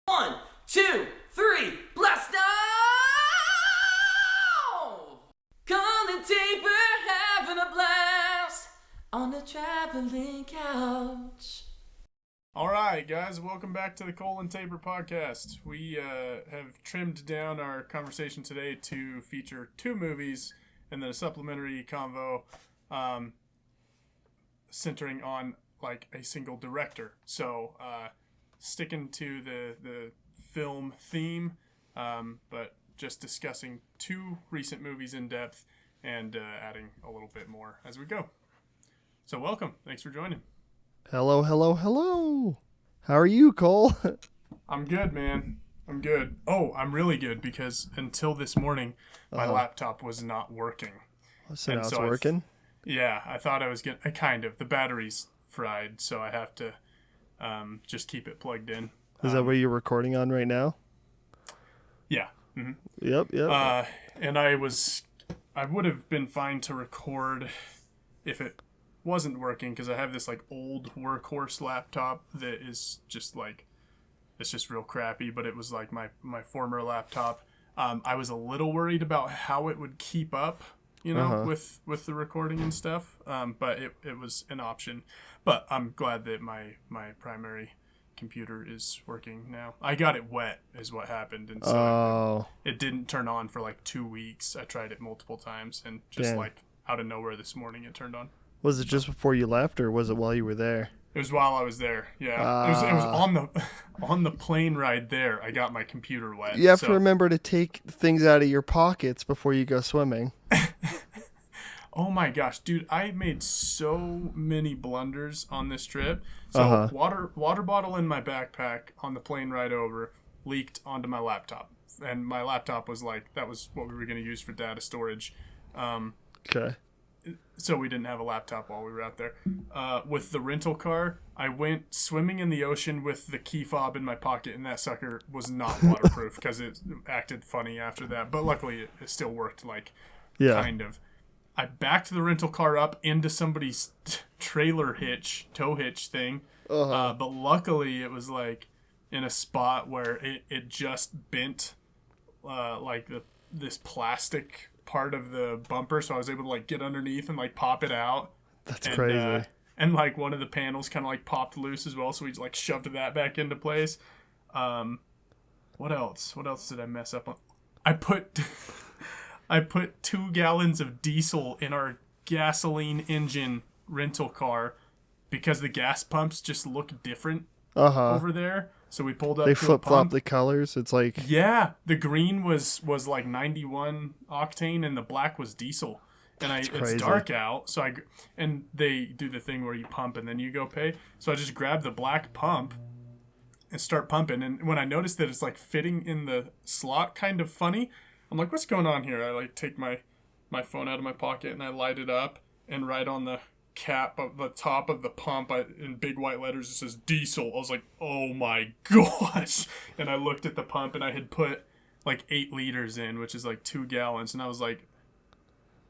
1, 2, 3, blast off! Cole and Tabor having a blast on the traveling couch. All right, guys, welcome back to the Cole and Tabor podcast. We have trimmed down our conversation today to feature 2 movies and then a supplementary convo centering on like a single director. So sticking to the film theme, but just discussing 2 recent movies in depth and adding a little bit more as we go. So welcome. Thanks for joining. Hello, hello, hello. How are you, Cole? I'm good, man. I'm good. Oh, I'm really good because until this morning, my laptop was not working. So now it's working? I thought I was getting... kind of. The battery's fried, so I have to just keep it plugged in. Is that what you're recording on right now? Yeah. Mm-hmm. Yep. And I would have been fine to record if it wasn't working, because I have this like old workhorse laptop that is just like, it's just real crappy, but it was like my former laptop. I was a little worried about how it would keep up, with the recording and stuff, but it was an option. But I'm glad that my primary computer is working now. I got it wet is what happened, and so it didn't turn on for like 2 weeks. I tried it multiple times, and just like out of nowhere this morning it turned on. Was it just before you left, or was it while you were there? It was while I was there. Yeah, it was on the plane ride there. I got my computer wet. You have to remember to take things out of your pockets before you go swimming. Oh my gosh, dude! I made so many blunders on this trip. So water bottle in my backpack on the plane ride over leaked onto my laptop, and my laptop was like, that was what we were going to use for data storage. Okay. So we didn't have a laptop while we were out there. With the rental car, I went swimming in the ocean with the key fob in my pocket, and that sucker was not waterproof because it acted funny after that. But luckily, it still worked, kind of. I backed the rental car up into somebody's tow hitch thing. But luckily, it was like in a spot where it just bent this plastic part of the bumper, so I was able to like get underneath and like pop it out. That's crazy. And like one of the panels kind of like popped loose as well, so we like shoved that back into place. What else did I mess up on? I put 2 gallons of diesel in our gasoline engine rental car because the gas pumps just look different over there. So we pulled up. They to flip flop the colors. It's like, yeah, the green was like 91 octane and the black was diesel. And it's dark out, so and they do the thing where you pump and then you go pay. So I just grabbed the black pump and start pumping. And when I noticed that it's like fitting in the slot kind of funny, I'm like, what's going on here? I like take my phone out of my pocket and I light it up, and right on the cap of the top of the pump, in big white letters, it says diesel. I was like, oh my gosh. And I looked at the pump, and I had put like 8 liters in, which is like 2 gallons. And I was like,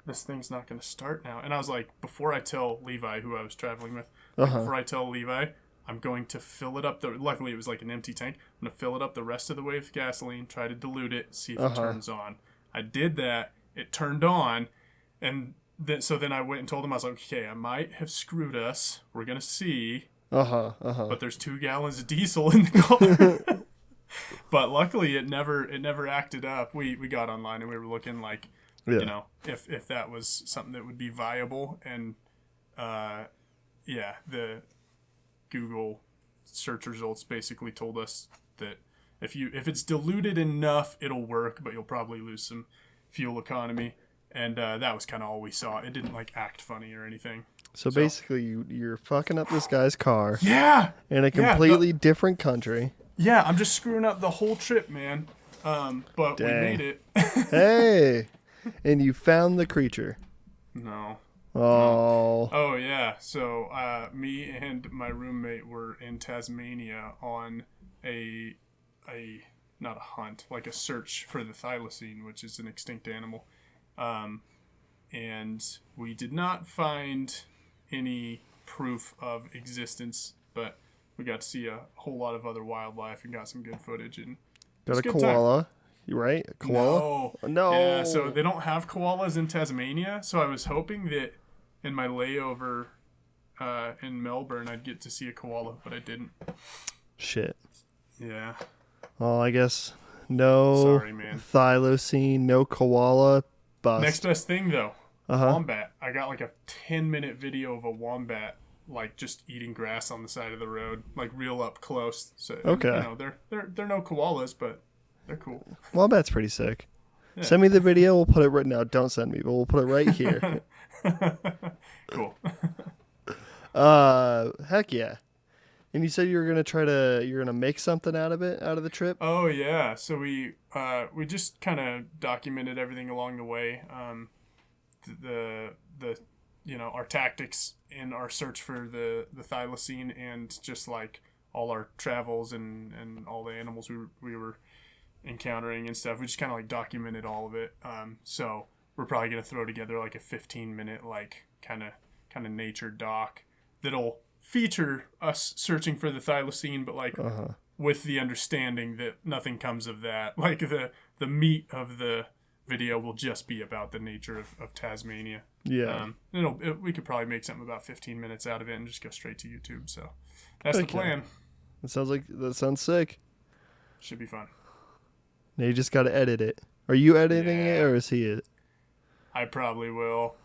this thing's not going to start now. And I was like, before I tell Levi, who I was traveling with, before I tell Levi, I'm going to fill it up. Luckily, it was like an empty tank. I'm going to fill it up the rest of the way with gasoline, try to dilute it, see if it turns on. I did that. It turned on. And so then I went and told him, I was like, okay, I might have screwed us. We're going to see. But there's 2 gallons of diesel in the car. But luckily, it never acted up. We got online and we were looking like, if that was something that would be viable. And, the Google search results basically told us that if it's diluted enough, it'll work, but you'll probably lose some fuel economy. And that was kind of all we saw. It didn't like act funny or anything. So basically, you're fucking up this guy's car. Yeah. In a completely different country. Yeah, I'm just screwing up the whole trip, man. But we made it. Hey, and you found the creature. No. Oh. Oh yeah. So me and my roommate were in Tasmania on not a hunt, like a search for the thylacine, which is an extinct animal. And we did not find any proof of existence, but we got to see a whole lot of other wildlife and got some good footage. And Got a koala. You right? A koala? No. Yeah, so they don't have koalas in Tasmania. So I was hoping that in my layover in Melbourne, I'd get to see a koala, but I didn't. Shit. Yeah. Well, I guess no Sorry, man. thylacine, no koala. Bust. Next best thing, though. Wombat. I got like a 10-minute video of a wombat like just eating grass on the side of the road, like real up close. So okay. You know, they're no koalas, but they're cool. Wombat's pretty sick. Yeah. Send me the video. We'll put it right now. Don't send me, but we'll put it right here. Cool. Heck yeah. And you said you're gonna make something out of the trip? Oh yeah. So we just kind of documented everything along the way. The you know, our tactics in our search for the thylacine and just like all our travels and all the animals we were encountering and stuff. We just kind of like documented all of it. So we're probably gonna throw together like a 15-minute like kind of nature doc that'll feature us searching for the thylacine, but like with the understanding that nothing comes of that. Like the meat of the video will just be about the nature of Tasmania. Yeah. We could probably make something about 15 minutes out of it and just go straight to YouTube. So that's the plan. That sounds sick. Should be fun. Now you just got to edit it. Are you editing it or is he it? I probably will,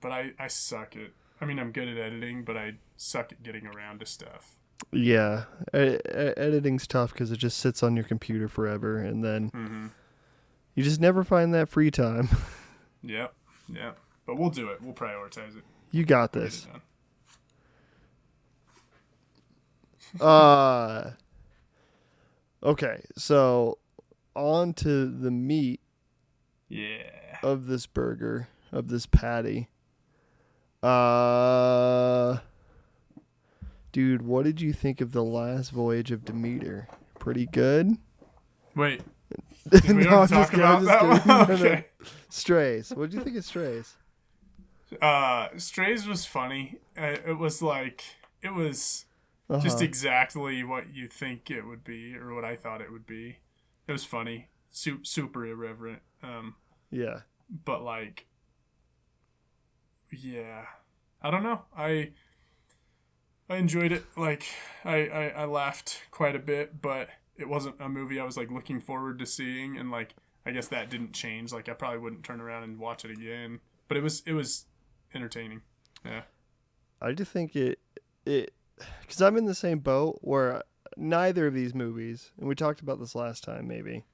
but I suck at. I mean, I'm good at editing, but I suck at getting around to stuff. Yeah, editing's tough because it just sits on your computer forever, and then you just never find that free time. Yep. But we'll do it. We'll prioritize it. You got this. Okay, so on to the meat. Yeah. Of this burger, of this patty. Dude, what did you think of the last voyage of Demeter? Pretty good? Wait. Did we already talk about that one? Okay. Strays. What did you think of Strays? Strays was funny. It was just exactly what you think it would be, or what I thought it would be. It was funny. Super irreverent. Yeah. But like, yeah, I don't know. I enjoyed it. Like, I laughed quite a bit, but it wasn't a movie I was like looking forward to seeing, and like I guess that didn't change. Like I probably wouldn't turn around and watch it again, but it was entertaining. Yeah. I just think it because I'm in the same boat where neither of these movies, and we talked about this last time maybe,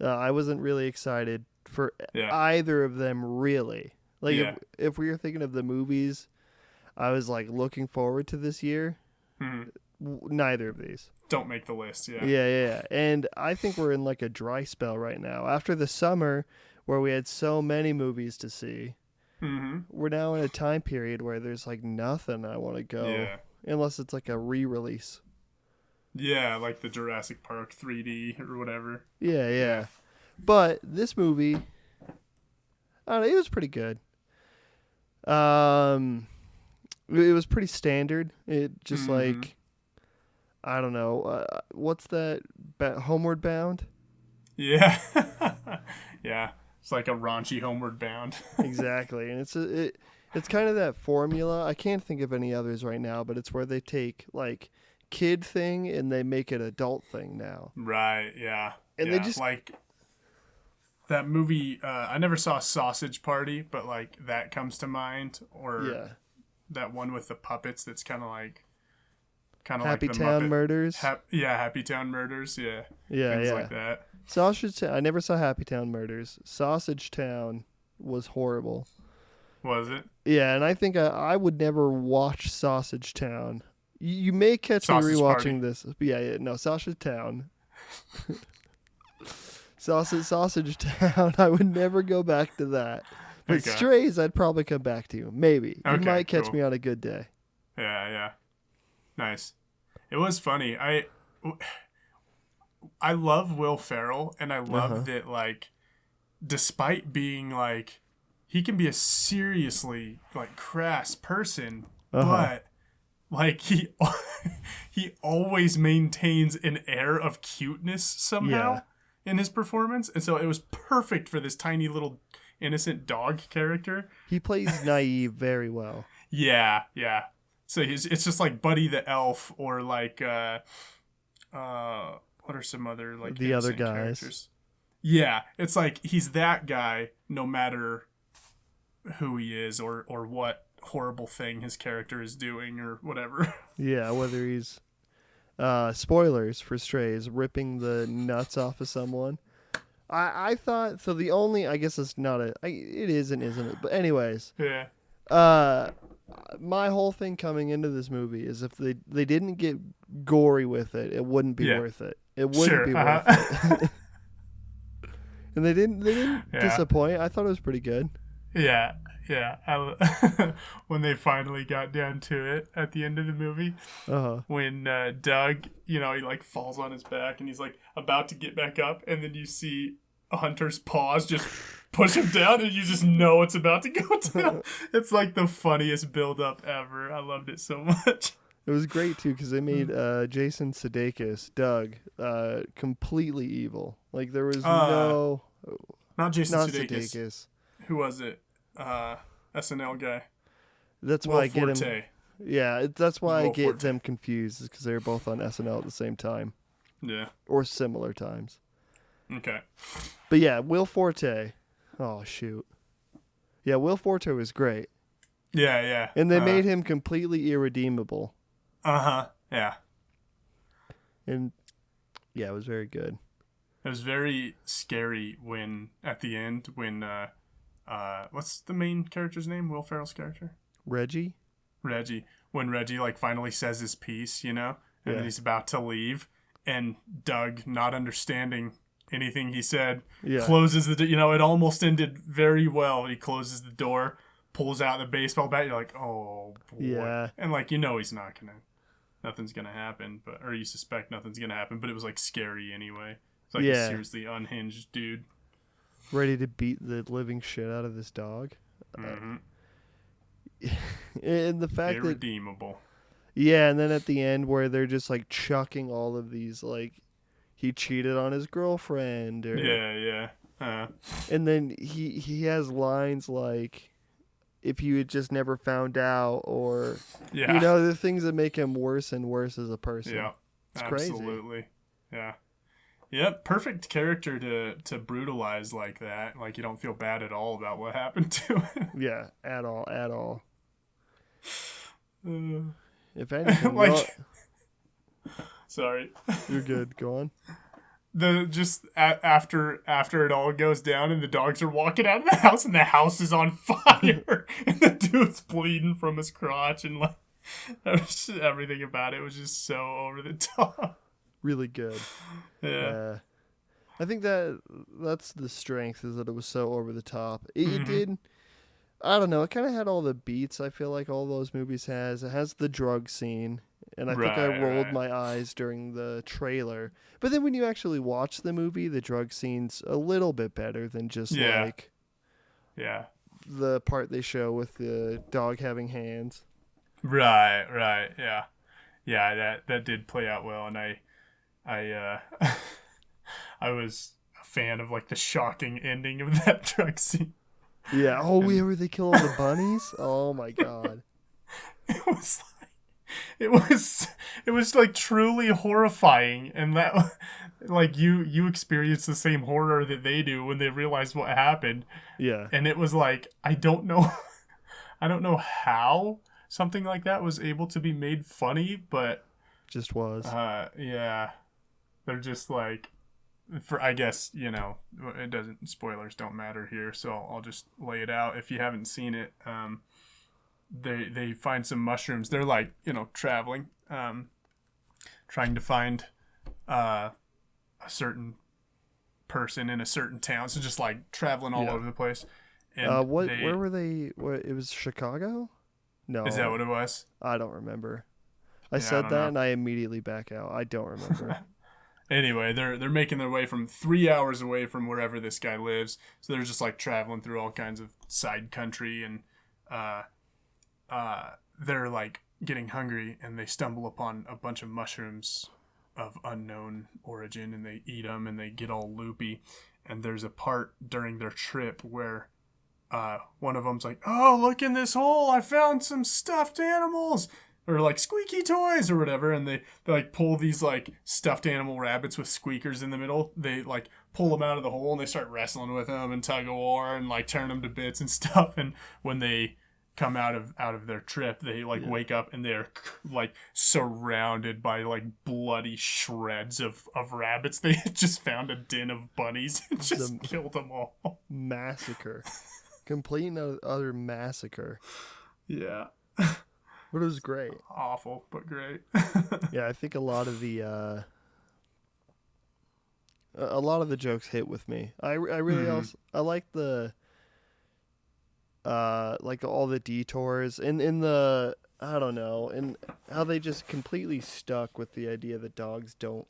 I wasn't really excited for either of them really. Like if we were thinking of the movies I was like looking forward to this year, neither of these don't make the list. Yeah. And I think we're in like a dry spell right now after the summer where we had so many movies to see. We're now in a time period where there's like nothing I want to go unless it's like a re-release. Yeah, like the Jurassic Park 3D or whatever. Yeah. But this movie, I don't know, it was pretty good. It was pretty standard. It just like, I don't know, what's that? Homeward Bound? Yeah. Yeah. It's like a raunchy Homeward Bound. Exactly. And it's kind of that formula. I can't think of any others right now, but it's where they take like kid thing and they make it adult thing now. Right, yeah. And they just like that movie, I never saw Sausage Party, but like that comes to mind, or that one with the puppets that's kind of like Happy the Town Muppet. Murders. Happy Town Murders, things like that. Sausage Town. I never saw Happy Town Murders. Sausage Town was horrible. Was it? Yeah, and I think I would never watch Sausage Town. You may catch me rewatching this. But no, Sausage Town. Sausage Town. I would never go back to that. But Strays, I'd probably come back to. Maybe. You might catch me on a good day. Yeah. Nice. It was funny. I love Will Ferrell, and I love that, like, despite being, like, he can be a seriously, like, crass person, but, like, he always maintains an air of cuteness somehow in his performance. And so it was perfect for this tiny little innocent dog character. He plays naive very well. Yeah. So it's just like Buddy the Elf, or like what are some other like the other guys? Characters? Yeah, it's like he's that guy no matter who he is or what horrible thing his character is doing or whatever. Yeah, whether he's spoilers for Strays, ripping the nuts off of someone. I thought so. The only, I guess it's not it is and isn't it? But anyways, yeah. My whole thing coming into this movie is if they didn't get gory with it, it wouldn't be worth it. It wouldn't be worth it. And they didn't disappoint. I thought it was pretty good. Yeah. When they finally got down to it at the end of the movie, when Doug, he like falls on his back and he's like about to get back up, and then you see Hunter's paws just push him down, and you just know it's about to go down. It's like the funniest build-up ever. I loved it so much. It was great too because they made Jason Sudeikis, Doug, completely evil. Like there was not Jason Sudeikis. Who was it? SNL guy. That's Will why I Forte. get him. Yeah, that's why Will I get Forte. them confused, is because they were both on SNL at the same time. Yeah. Or similar times. Okay. But yeah, Will Forte. Oh shoot. Yeah, Will Forte was great. Yeah. And they made him completely irredeemable. Yeah. And yeah, it was very good. It was very scary when at the end when what's the main character's name? Will Ferrell's character? Reggie. When Reggie like finally says his piece, and then he's about to leave, and Doug, not understanding anything he said, closes the it almost ended very well. He closes the door, pulls out the baseball bat. You're like, oh boy. Yeah. And like nothing's gonna happen, or you suspect nothing's gonna happen, but it was like scary anyway. It's like a seriously unhinged dude. Ready to beat the living shit out of this dog. Mm-hmm. And the fact irredeemable. Yeah, and then at the end where they're just like chucking all of these, like, he cheated on his girlfriend. Or, yeah. And then he has lines like, if you had just never found out, or, the things that make him worse and worse as a person. Yeah, it's absolutely. Crazy. Yeah. Yep, perfect character to brutalize like that. Like, you don't feel bad at all about what happened to him. Yeah, at all. If anything, sorry. You're good. Go on. After it all goes down and the dogs are walking out of the house and the house is on fire and the dude's bleeding from his crotch, and like everything about it was just so over the top. Really good. Yeah. I think that's the strength, is that it was so over the top. It did. I don't know. It kind of had all the beats I feel like all those movies has. It has the drug scene, and I think I rolled my eyes during the trailer. But then when you actually watch the movie, the drug scene's a little bit better than just the part they show with the dog having hands. Right. Yeah, that did play out well, and I was a fan of like the shocking ending of that drug scene. Yeah. Oh, where they kill all the bunnies? Oh my god. It was like truly horrifying, and that like you experience the same horror that they do when they realize what happened. Yeah. And it was like, I don't know how something like that was able to be made funny, but just was. Yeah. They're just like, I guess, it doesn't, spoilers don't matter here, so I'll just lay it out. If you haven't seen it, they find some mushrooms. They're like, traveling, trying to find a certain person in a certain town. So just like traveling all over the place. And where were they? It was Chicago? No. Is that what it was? I don't remember. I said that and I immediately back out. I don't remember. Anyway, they're making their way from 3 hours away from wherever this guy lives. So they're just like traveling through all kinds of side country, and they're like getting hungry, and they stumble upon a bunch of mushrooms of unknown origin, and they eat them, and they get all loopy. And there's a part during their trip where one of them's like, "Oh, look in this hole! I found some stuffed animals." Or like squeaky toys or whatever, and they like pull these like stuffed animal rabbits with squeakers in the middle. They like pull them out of the hole and they start wrestling with them and tug of war and like turn them to bits and stuff. And when they come out of their trip, they like wake up and they're like surrounded by like bloody shreds of rabbits. They had just found a den of bunnies and just killed them all. Massacre, complete and utter massacre. Yeah. But it was great. Awful, but great. Yeah, I think a lot of the jokes hit with me. I really also I like the like all the detours in the, I don't know, and how they just completely stuck with the idea that dogs don't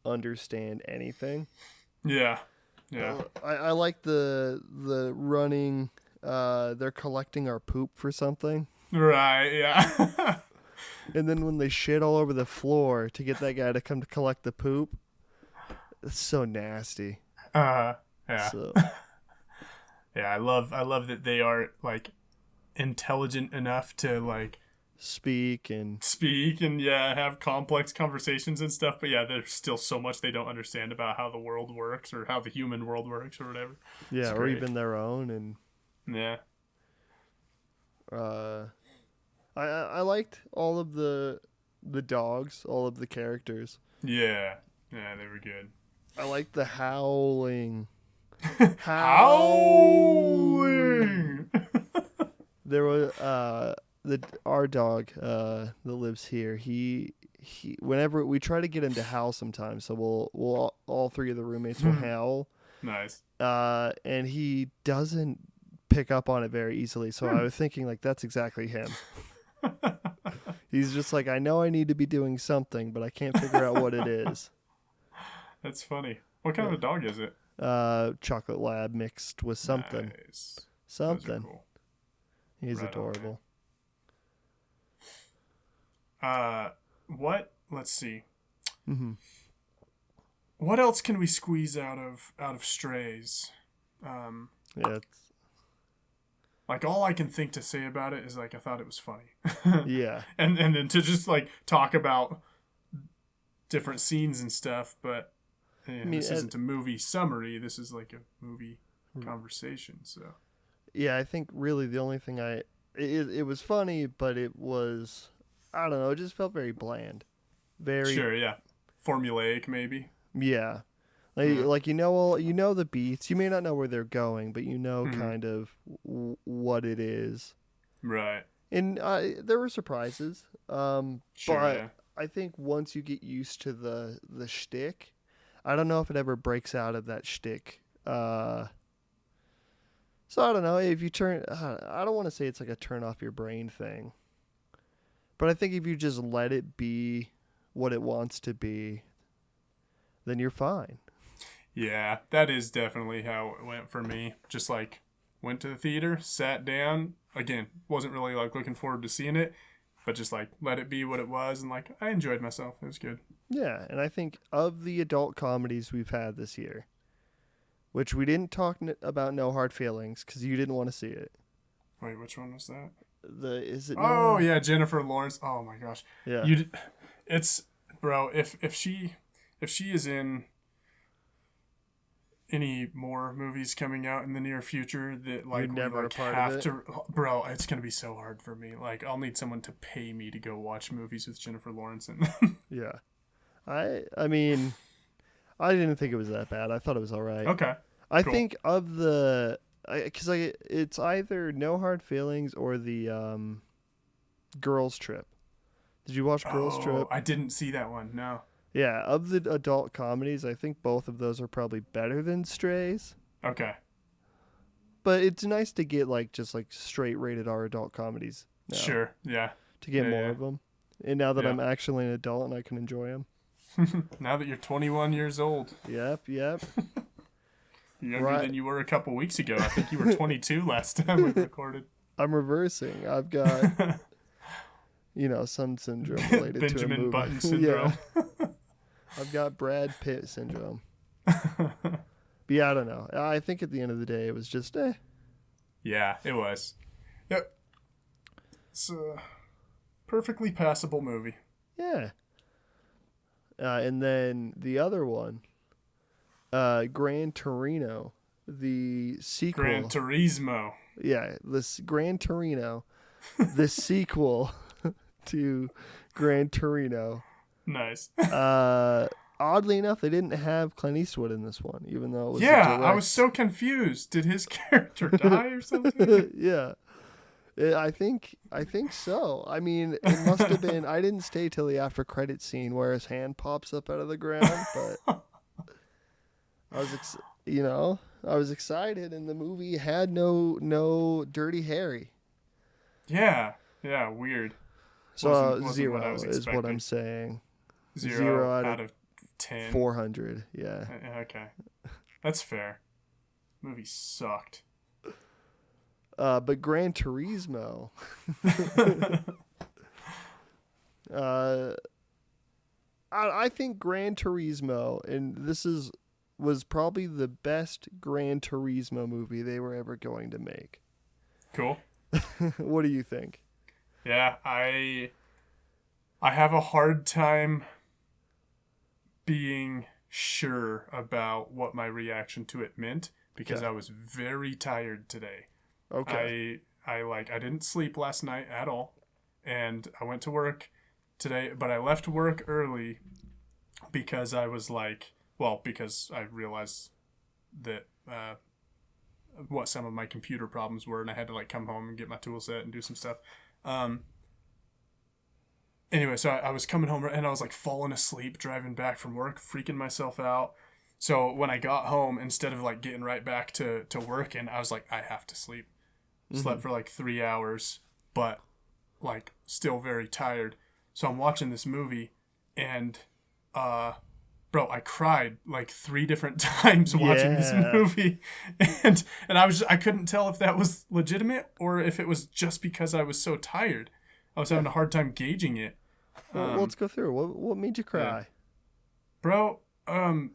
understand anything. Yeah. Yeah. I like the running. They're collecting our poop for something. Right, yeah. And then when they shit all over the floor to get that guy to come to collect the poop, it's so nasty. Yeah. So. Yeah, I love that they are like intelligent enough to like speak and have complex conversations and stuff, but yeah, there's still so much they don't understand about how the world works or how the human world works or whatever. Yeah, or even their own. And yeah. I liked all of the dogs, all of the characters. Yeah, they were good. I liked the howling. Howling. There was our dog that lives here. He whenever we try to get him to howl sometimes, so we'll all three of the roommates will howl. Nice. And he doesn't pick up on it very easily. So I was thinking like that's exactly him. He's just like, I know I need to be doing something, but I can't figure out what it is. That's funny. What kind of a dog is it? Chocolate lab mixed with something. Nice. Something. Cool. He's adorable. Let's see. Mm-hmm. What else can we squeeze out of Strays? Yeah. Like all I can think to say about it is like I thought it was funny. Yeah. And then to just like talk about different scenes and stuff, but this isn't a movie summary. This is like a movie conversation. So. Yeah, I think really the only thing it was funny, but it was, I don't know, it just felt very bland. Very. Sure. Yeah. Formulaic, maybe. Yeah. Like you know the beats. You may not know where they're going, but you know kind of what it is. Right. And there were surprises. Sure, but yeah. I think once you get used to the shtick, I don't know if it ever breaks out of that shtick. So I don't know if you turn. I don't want to say it's like a turn off your brain thing, but I think if you just let it be what it wants to be, then you're fine. Yeah, that is definitely how it went for me. Just like went to the theater, sat down. Again, wasn't really like looking forward to seeing it, but just like let it be what it was, and like I enjoyed myself. It was good. Yeah, and I think of the adult comedies we've had this year, which we didn't talk about No Hard Feelings because you didn't want to see it. Wait, which one was that? Yeah, Jennifer Lawrence. Oh my gosh. Yeah. It's bro. If she is in any more movies coming out in the near future that like we like have to, bro, it's gonna be so hard for me. Like I'll need someone to pay me to go watch movies with Jennifer Lawrence in them. Yeah, I mean, I didn't think it was that bad. I thought it was all right. Okay, I think of the because it's either No Hard Feelings or the Girls Trip. Did you watch Girls Trip? I didn't see that one. No. Yeah, of the adult comedies, I think both of those are probably better than Strays. Okay. But it's nice to get like just like straight rated R adult comedies now. Sure, yeah. To get more of them. And now that I'm actually an adult and I can enjoy them. Now that you're 21 years old. Yep. You're younger than you were a couple weeks ago. I think you were 22 last time we recorded. I'm reversing. I've got... some syndrome related to a Benjamin movie. Button syndrome. Yeah. I've got Brad Pitt syndrome. But yeah, I don't know. I think at the end of the day, it was just Yeah, it was. Yep. It's a perfectly passable movie. Yeah. And then the other one, Gran Torino, the sequel. Gran Turismo. Yeah, this Gran Torino, the sequel to Gran Torino. Nice. Oddly enough, they didn't have Clint Eastwood in this one, even though it was I was so confused. Did his character die or something? Yeah. I think so. I mean, it must have been. I didn't stay till the after credit scene where his hand pops up out of the ground, but I was excited, and the movie had no Dirty Harry. Yeah, weird. So wasn't 0 what I was is what expecting. I'm saying. 0 out of 10. 400. Yeah. Okay, that's fair. Movie sucked. But Gran Turismo. I think Gran Turismo, and this was probably the best Gran Turismo movie they were ever going to make. Cool. What do you think? Yeah, I have a hard time being sure about what my reaction to it meant because I was very tired today. Okay. I didn't sleep last night at all, and I went to work today, but I left work early because I was because I realized that what some of my computer problems were, and I had to come home and get my tool set and do some stuff. Anyway, so I was coming home and I was falling asleep driving back from work, freaking myself out. So when I got home, instead of getting right back to working, I was I have to sleep. Slept for 3 hours, but still very tired. So I'm watching this movie, and bro, I cried 3 different times watching this movie, and I couldn't tell if that was legitimate or if it was just because I was so tired. I was having a hard time gauging it. Well, let's go through. What made you cry? Yeah. Bro, I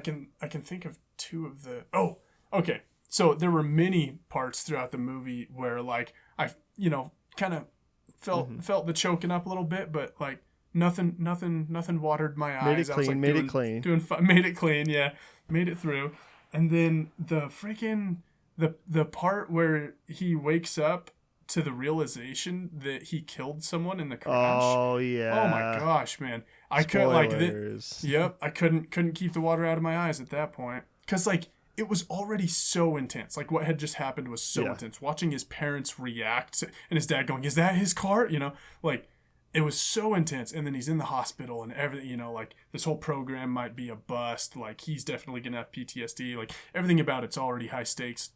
can think of 2 of the. Oh, okay. So there were many parts throughout the movie where I kind of felt the choking up a little bit, but nothing watered my eyes. Made it clean. Made it clean. Yeah, made it through. And then the part where he wakes up to the realization that he killed someone in the crash. Oh yeah. Oh my gosh, man! I Spoilers. Yep, I couldn't keep the water out of my eyes at that point because it was already so intense. What had just happened was so intense. Watching his parents react and his dad going, "Is that his car?" It was so intense. And then he's in the hospital and everything. This whole program might be a bust. He's definitely gonna have PTSD. Everything about it's already high stakes.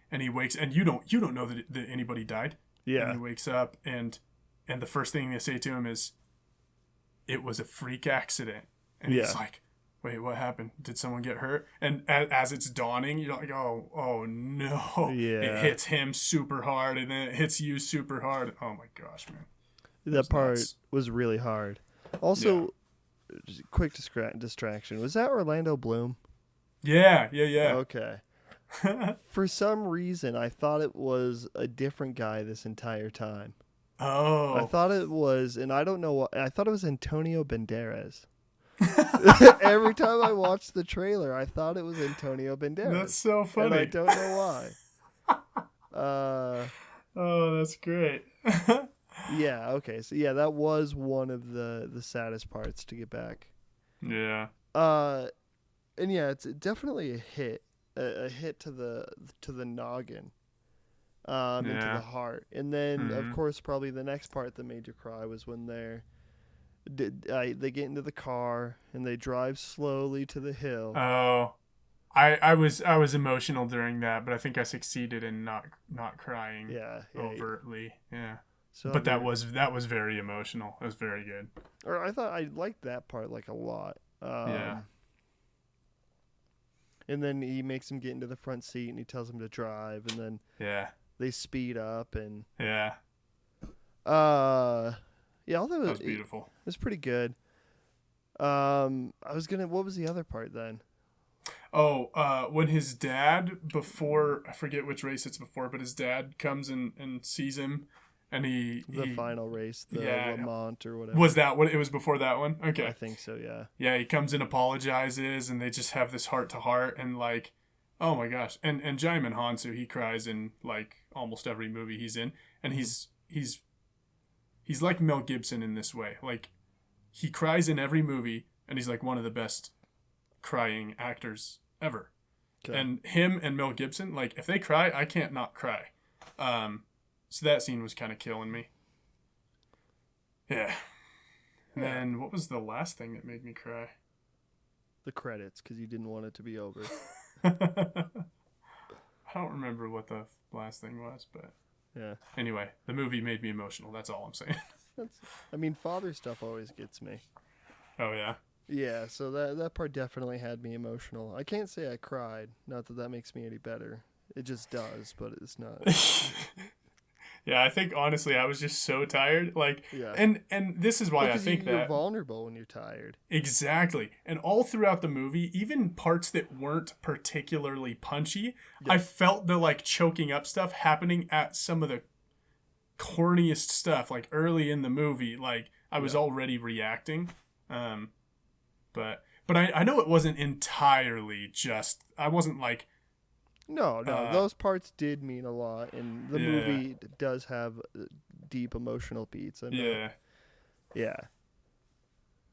And he wakes, and you don't know that anybody died. Yeah. And he wakes up, and the first thing they say to him is, "It was a freak accident." And he's like, "Wait, what happened? Did someone get hurt?" And as it's dawning, you're like, "Oh no!" Yeah. It hits him super hard, and then it hits you super hard. Oh my gosh, man! That part was really hard. Also, just a quick distraction. Was that Orlando Bloom? Yeah. Okay. For some reason, I thought it was a different guy this entire time. Oh. I thought it was, and I don't know what, I thought it was Antonio Banderas. Every time I watched the trailer, I thought it was Antonio Banderas. That's so funny. And I don't know why. Oh, that's great. Yeah, okay. So yeah, that was one of the saddest parts to get back. Yeah. And yeah, it's definitely a hit. A hit to the noggin, into the heart, and then of course probably the next part that made you cry was when they get into the car and they drive slowly to the hill. Oh, I was emotional during that, but I think I succeeded in not crying overtly. Yeah. So but that was very emotional. It was very good. Or I thought I liked that part a lot. Yeah. And then he makes him get into the front seat, and he tells him to drive, and then they speed up, and Yeah, although That was beautiful. It was pretty good. What was the other part then? Oh, when his dad, before, I forget which race it's before, but his dad comes and sees him, and the final race, the Le Mans or whatever. Was that what it was before that one? Okay. I think so, yeah. Yeah, he comes and apologizes, and they just have this heart-to-heart, and like, oh my gosh. And Jaimin Hansu, he cries in like almost every movie he's in, and he's like Mel Gibson in this way. Like, he cries in every movie, and he's like one of the best crying actors ever. Okay. And him and Mel Gibson, like, if they cry, I can't not cry. So that scene was kind of killing me. Yeah. And then what was the last thing that made me cry? The credits, because you didn't want it to be over. I don't remember what the last thing was, but yeah. Anyway, the movie made me emotional. That's all I'm saying. Father stuff always gets me. Oh, yeah? Yeah, so that part definitely had me emotional. I can't say I cried. Not that makes me any better. It just does, but it's not. Yeah, I think, honestly, I was just so tired. Like, yeah. And this is why I think you're vulnerable when you're tired. Exactly. And all throughout the movie, even parts that weren't particularly punchy, yeah. I felt the, like, choking up stuff happening at some of the corniest stuff, like, early in the movie. Like, I was already reacting. But I know it wasn't entirely just... I wasn't, like... No, those parts did mean a lot, and the movie does have deep emotional beats. And, yeah.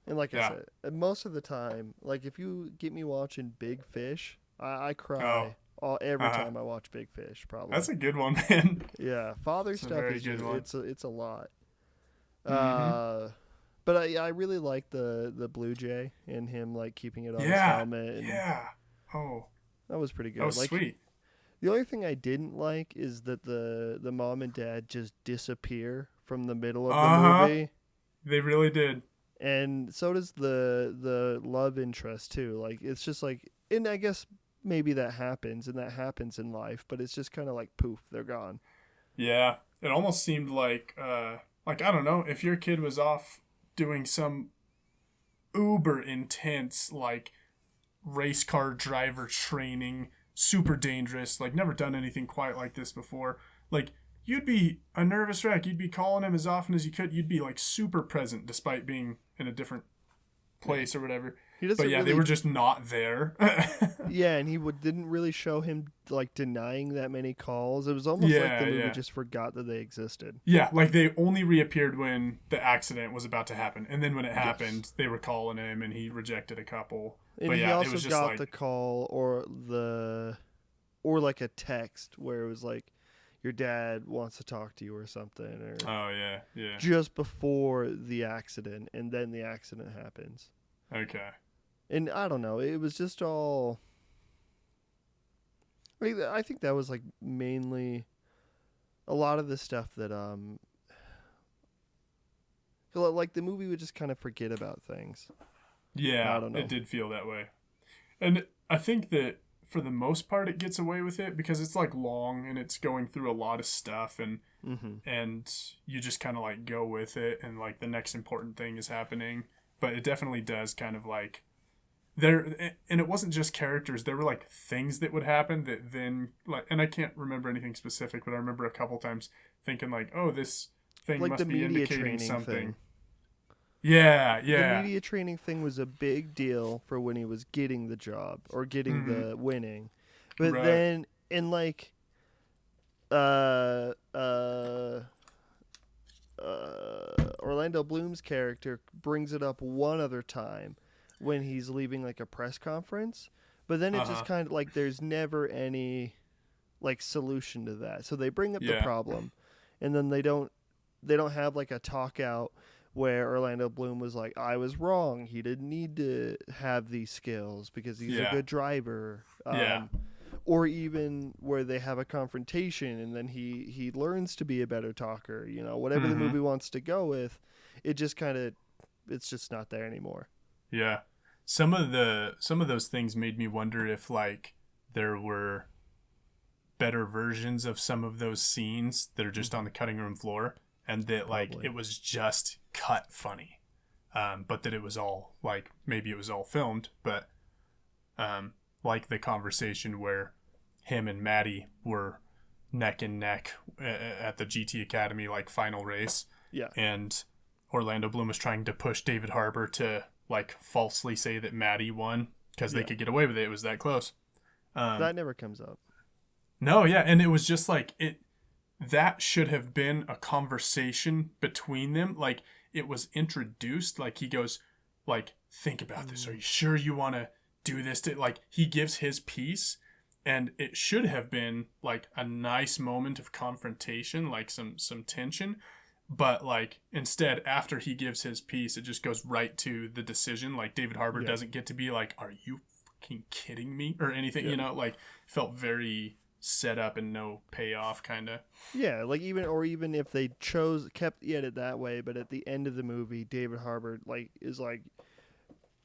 And like I said, most of the time, like if you get me watching Big Fish, I cry every time I watch Big Fish. Probably that's a good one, man. Yeah, father stuff is just it's a lot. Mm-hmm. But I really like the Blue Jay and him like keeping it on his helmet. And that was pretty good. That was sweet. The only thing I didn't like is that the mom and dad just disappear from the middle of the movie. They really did. And so does the love interest too. Like it's just like, and I guess maybe that happens in life, but it's just kind of like poof, they're gone. Yeah, it almost seemed like I don't know, if your kid was off doing some uber intense like race car driver training, super dangerous, like never done anything quite like this before, like you'd be a nervous wreck. You'd be calling him as often as you could. You'd be like super present despite being in a different place or whatever. They were just not there. Yeah, and he didn't really show him like denying that many calls. It was almost like the movie just forgot that they existed. Yeah, like they only reappeared when the accident was about to happen, and then when it happened, they were calling him, and he rejected a couple. And he also got the call or like a text where it was like, your dad wants to talk to you or something. Or just before the accident, and then the accident happens. Okay. And I don't know. It was just all... I think that was like mainly a lot of the stuff that... like the movie would just kind of forget about things. Yeah, I don't know. It did feel that way. And I think that for the most part it gets away with it because it's like long and it's going through a lot of stuff and you just kind of like go with it and like the next important thing is happening. But it definitely does kind of like and it wasn't just characters, there were like things that would happen that then like, and I can't remember anything specific, but I remember a couple times thinking like, oh, this thing like must be indicating something. Thing. Yeah. The media training thing was a big deal for when he was getting the job or getting the winning. But then in like Orlando Bloom's character brings it up one other time when he's leaving like a press conference, but then it just kind of like there's never any like solution to that. So they bring up the problem, and then they don't have like a talk out where Orlando Bloom was like, I was wrong. He didn't need to have these skills because he's a good driver. Or even where they have a confrontation and then he learns to be a better talker, you know, whatever the movie wants to go with, it just kind of, it's just not there anymore. Yeah. Some of those things made me wonder if like there were better versions of some of those scenes that are just on the cutting room floor and that like it was just cut funny, but that it was all like maybe it was all filmed, but like the conversation where him and Maddie were neck and neck at the GT Academy like final race, and Orlando Bloom was trying to push David Harbour to like falsely say that Maddie won because they could get away with it. It was that close. That never comes up. No, yeah, and it was just like that should have been a conversation between them. Like it was introduced, like he goes, like, think about this. Are you sure you want to do this? Like he gives his piece, and it should have been like a nice moment of confrontation, like some tension. But like instead, after he gives his piece, it just goes right to the decision. Like David Harbour doesn't get to be like, "Are you fucking kidding me?" or anything. You know, like felt very set up and no payoff, kind of. Yeah, like even if they kept the edit that way, but at the end of the movie, David Harbour like is like,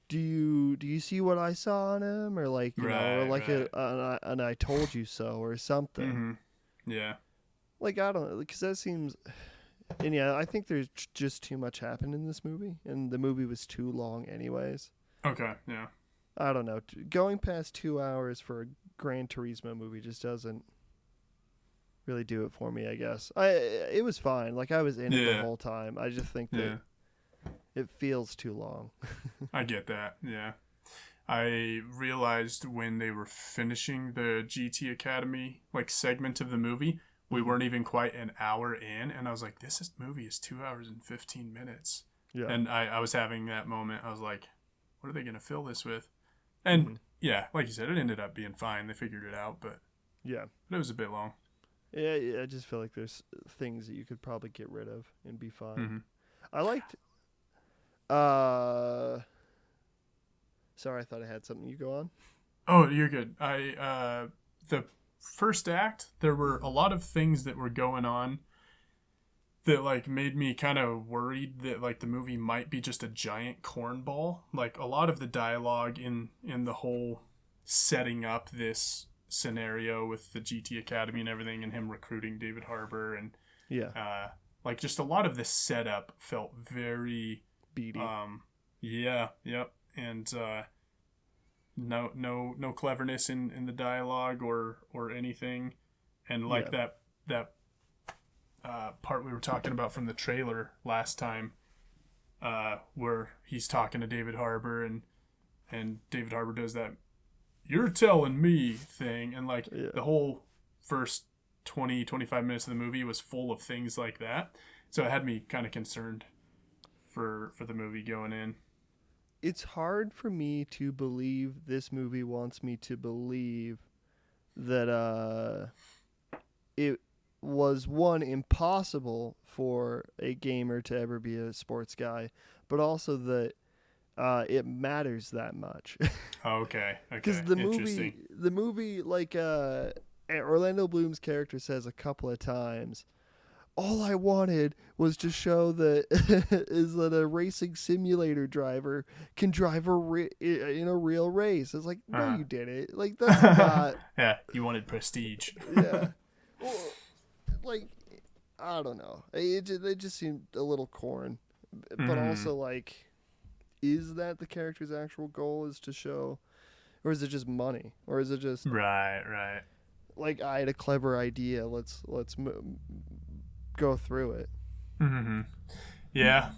do you see what I saw on him, or like you know, or like and I told you so, or something. Mm-hmm. Yeah. Like I don't know, because that seems. And yeah, I think there's just too much happened in this movie, and the movie was too long anyways. Okay, yeah. I don't know. Going past 2 hours for a Gran Turismo movie just doesn't really do it for me, I guess. It was fine. Like, I was in it the whole time. I just think that it feels too long. I get that, yeah. I realized when they were finishing the GT Academy, like, segment of the movie, we weren't even quite an hour in, and I was like, this movie is 2 hours and 15 minutes. Yeah. And I was having that moment. I was like, what are they going to fill this with? And, yeah, like you said, it ended up being fine. They figured it out, but it was a bit long. Yeah, I just feel like there's things that you could probably get rid of and be fine. I liked... Sorry, I thought I had something. You go on? Oh, you're good. The first act, there were a lot of things that were going on that like made me kind of worried that like the movie might be just a giant cornball. Like a lot of the dialogue in the whole setting up this scenario with the GT Academy and everything, and him recruiting David Harbour, and like just a lot of this setup felt very beady. And no cleverness in the dialogue or anything, and like that part we were talking about from the trailer last time, where he's talking to David Harbour and David Harbour does that "you're telling me" thing, and like the whole first 20-25 minutes of the movie was full of things like that, so it had me kind of concerned for the movie going in. It's hard for me to believe this movie wants me to believe that it was, one, impossible for a gamer to ever be a sports guy, but also that it matters that much. Okay. Because the movie, like Orlando Bloom's character says a couple of times, all I wanted was to show that a racing simulator driver can drive in a real race. It's like, no, you didn't. Like, that's not... Yeah, you wanted prestige. Yeah. Well, like, I don't know. It just seemed a little corn. But also, like, is that the character's actual goal, is to show... Or is it just money? Or is it just... Right. Like, I had a clever idea. Let's go through it. Yeah,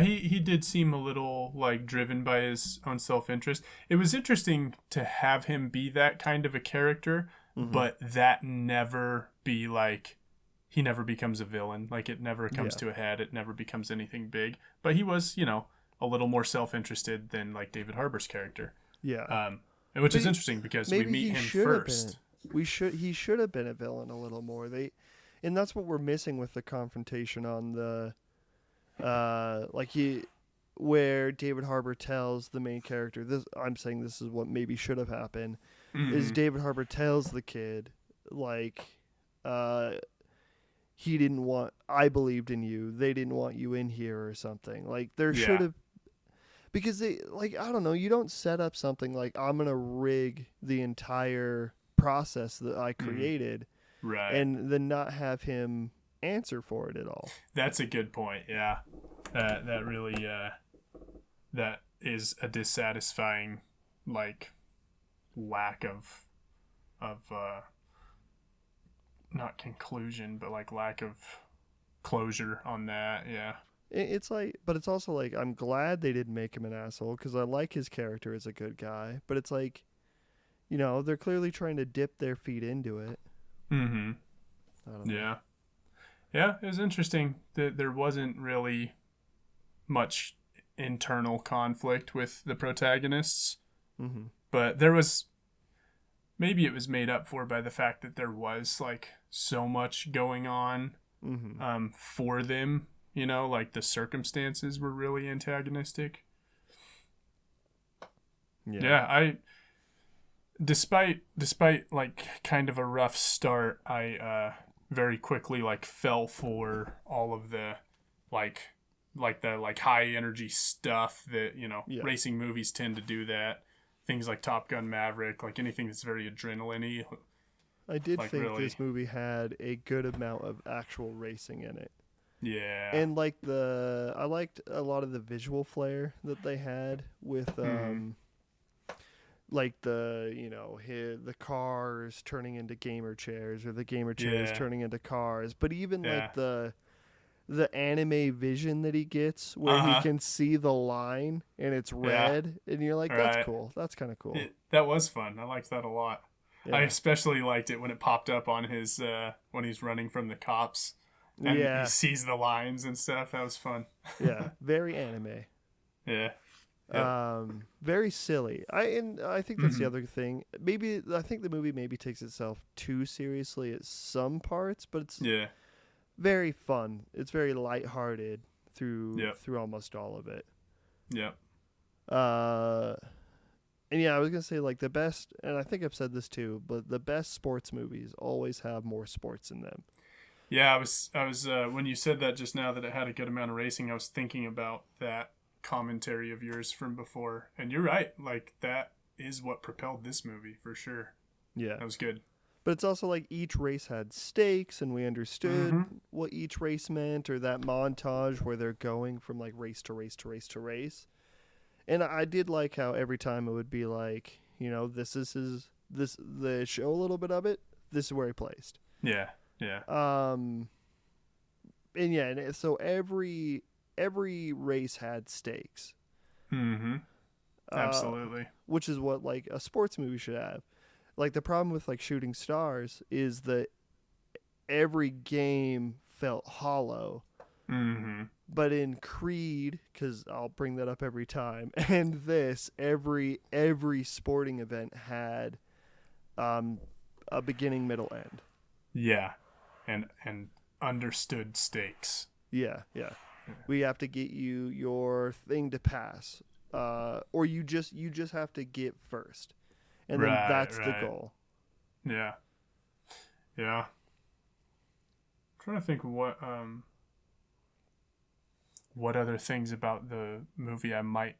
he did seem a little like driven by his own self-interest. It was interesting to have him be that kind of a character, but that never be like, he never becomes a villain. Like, it never comes to a head. It never becomes anything big. But he was, a little more self-interested than like David Harbour's character. Yeah. Which is interesting because we meet him first. He should have been a villain a little more. And that's what we're missing with the confrontation on the, where David Harbour tells the main character, I'm saying this is what maybe should have happened, is David Harbour tells the kid, like, he didn't want, I believed in you, they didn't want you in here or something. Like, there should have, because they, like, I don't know, you don't set up something like, I'm going to rig the entire process that I created. Right. And then not have him answer for it at all. That's a good point. Yeah, that really that is a dissatisfying like lack of not conclusion, but like lack of closure on that. Yeah. It's like, but it's also like, I'm glad they didn't make him an asshole because I like his character as a good guy. But it's like, they're clearly trying to dip their feet into it. Mm-hmm. I don't know. Yeah. Yeah, it was interesting that there wasn't really much internal conflict with the protagonists. Mm-hmm. But there was, maybe it was made up for by the fact that there was like so much going on for them. Like the circumstances were really antagonistic. Yeah, despite like kind of a rough start, I very quickly like fell for all of the like the high energy stuff that racing movies tend to do. That things like Top Gun Maverick, like anything that's very adrenaline-y. I did think this movie had a good amount of actual racing in it. Yeah. And like I liked a lot of the visual flair that they had with like the cars turning into gamer chairs or the gamer chairs turning into cars, but even like the anime vision that he gets where he can see the line and it's red and you're like, that's cool. That's kind of cool. That was fun. I liked that a lot. Yeah. I especially liked it when it popped up on his when he's running from the cops. And he sees the lines and stuff. That was fun. Yeah, very anime. Yeah. Very silly. I think that's the other thing. I think the movie maybe takes itself too seriously at some parts, but it's very fun. It's very lighthearted through almost all of it. Yep. And I was gonna say like the best, and I think I've said this too, but the best sports movies always have more sports in them. Yeah, I was when you said that just now that it had a good amount of racing, I was thinking about that commentary of yours from before, and you're right. Like that is what propelled this movie for sure. Yeah, that was good. But it's also like each race had stakes, and we understood what each race meant, or that montage where they're going from like race to race to race to race. And I did like how every time it would be like, this is the show a little bit of it. This is where he placed. Yeah. Yeah. And so every race had stakes. Mm-hmm. Absolutely. Which is what like a sports movie should have. Like the problem with like Shooting Stars is that every game felt hollow. Mm-hmm. But in Creed, because I'll bring that up every time, and this every sporting event had a beginning, middle, end. Yeah. And understood stakes. Yeah. We have to get you your thing to pass, or you just have to get first, and then that's the goal. Yeah. I'm trying to think what other things about the movie I might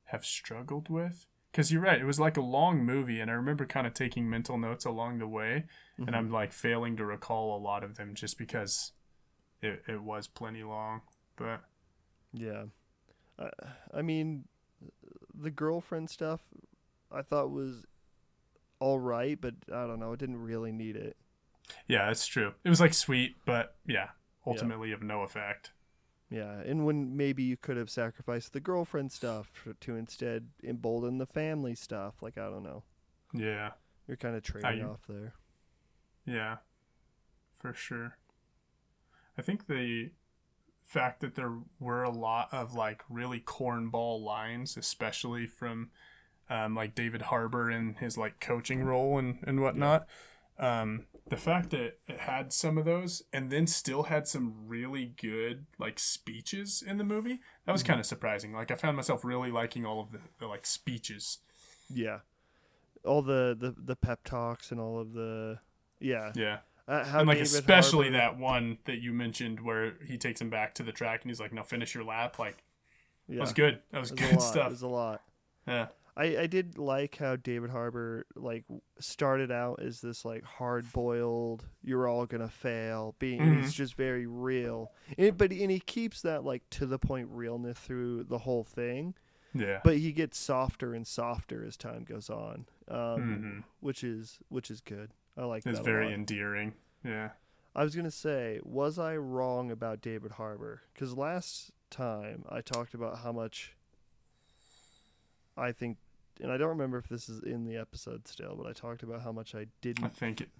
have struggled with. Because you're right, it was like a long movie, and I remember kind of taking mental notes along the way, and I'm like failing to recall a lot of them just because it was plenty long. But yeah, I mean, the girlfriend stuff I thought was all right, but I don't know, it didn't really need it. Yeah, that's true. It was like sweet, but ultimately of no effect. Yeah, and when maybe you could have sacrificed the girlfriend stuff to instead embolden the family stuff. Like, I don't know. Yeah. You're kind of trading off there. Yeah, for sure. I think the fact that there were a lot of, like, really cornball lines, especially from, like, David Harbour in his, like, coaching role and whatnot. The fact that it had some of those and then still had some really good like speeches in the movie, that was kind of surprising. Like I found myself really liking all of the like speeches. Yeah. All the pep talks and all of the and like David especially Harbour, that one that you mentioned where he takes him back to the track and he's like, "Now finish your lap." Like that was good. That was good stuff. It was a lot. Yeah. I did like how David Harbour like started out as this like hard boiled, you're all gonna fail being, and he's just very real. But he keeps that like to the point realness through the whole thing. Yeah. But he gets softer and softer as time goes on, which is good. I like that. It's very endearing. Yeah. I was gonna say, was I wrong about David Harbour? Because last time I talked about how much I think, and I don't remember if this is in the episode still, but I talked about how much I didn't. I think it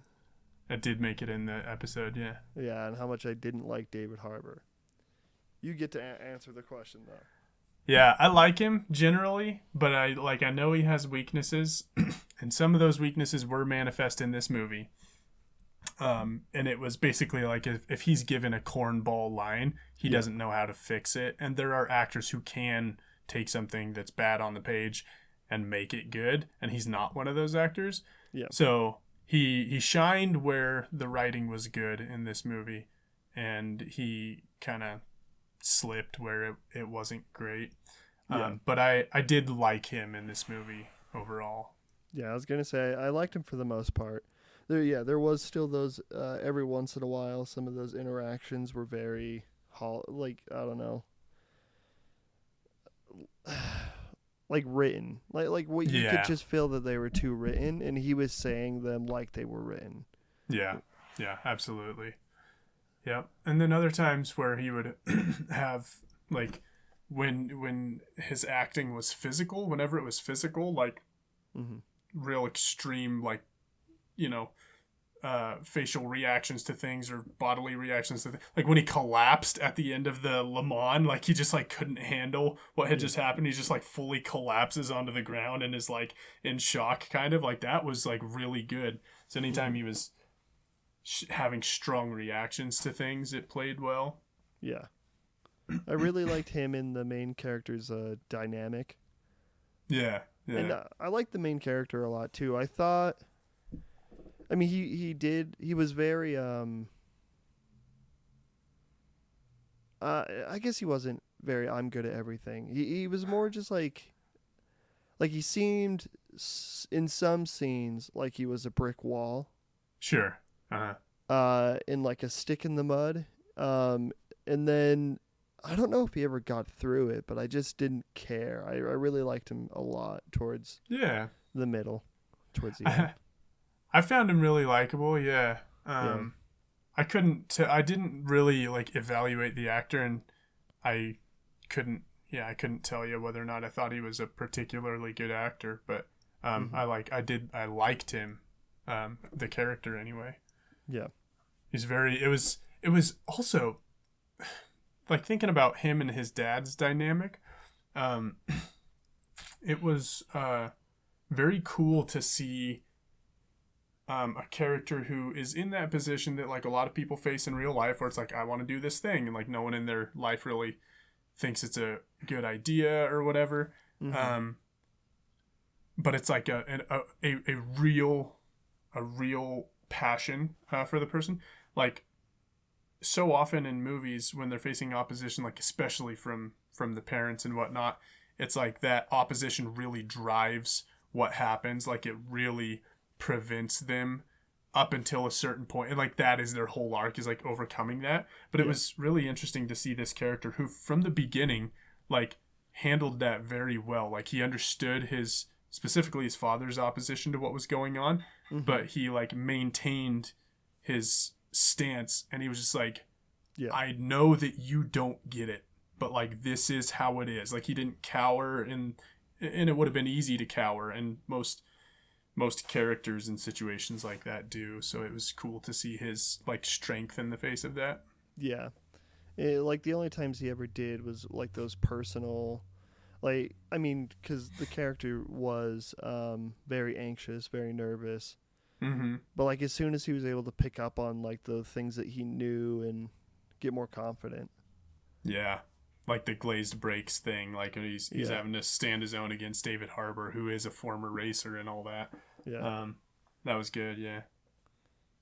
did make it in the episode, yeah. Yeah, and how much I didn't like David Harbour. You get to answer the question though. Yeah, I like him generally, but I know he has weaknesses, and some of those weaknesses were manifest in this movie. And it was basically like if he's given a cornball line, he doesn't know how to fix it. And there are actors who can take something that's bad on the page and make it good, and he's not one of those actors. Yeah. So he shined where the writing was good in this movie, and he kind of slipped where it wasn't great. But I did like him in this movie overall. Yeah, I was gonna say I liked him for the most part. There was still those every once in a while, some of those interactions were very like, I don't know, like written, like what you could just feel that they were too written, and he was saying them like they were written. Yeah, absolutely. Yeah, and then other times where he would have like when his acting was physical, whenever it was physical, like real extreme, like, you know, facial reactions to things or bodily reactions to things. Like when he collapsed at the end of the Le Mans, like he just like couldn't handle what had just happened. He just like fully collapses onto the ground and is like in shock, kind of. Like that was like really good. So anytime he was having strong reactions to things, it played well. Yeah. I really liked him in the main character's dynamic. Yeah. And I liked the main character a lot too. I thought, I mean, he was very, I guess he wasn't very, I'm good at everything. He was more just like he seemed in some scenes like he was a brick wall. Sure. In like a stick in the mud. And then I don't know if he ever got through it, but I just didn't care. I really liked him a lot towards the middle, towards the end. I found him really likable. Yeah. I didn't really like evaluate the actor, and I couldn't tell you whether or not I thought he was a particularly good actor, but I liked him, the character anyway. Yeah. It was also like thinking about him and his dad's dynamic. It was very cool to see a character who is in that position that like a lot of people face in real life, where it's like, I want to do this thing, and like no one in their life really thinks it's a good idea or whatever. But it's like a real passion for the person. Like so often in movies when they're facing opposition, like especially from the parents and whatnot, it's like that opposition really drives what happens. Like it really prevents them up until a certain point, and like that is their whole arc, is like overcoming that. But it was really interesting to see this character who from the beginning like handled that very well. Like he understood specifically his father's opposition to what was going on, but he like maintained his stance, and he was just like, I know that you don't get it, but like this is how it is. Like he didn't cower, and it would have been easy to cower, and most characters in situations like that do. So it was cool to see his like strength in the face of that. Yeah. Like the only times he ever did was like those personal, like, I mean, because the character was very anxious, very nervous. But like as soon as he was able to pick up on like the things that he knew and get more confident. Yeah. Like the glazed brakes thing, like he's having to stand his own against David Harbour, who is a former racer and all that. Yeah. That was good, yeah.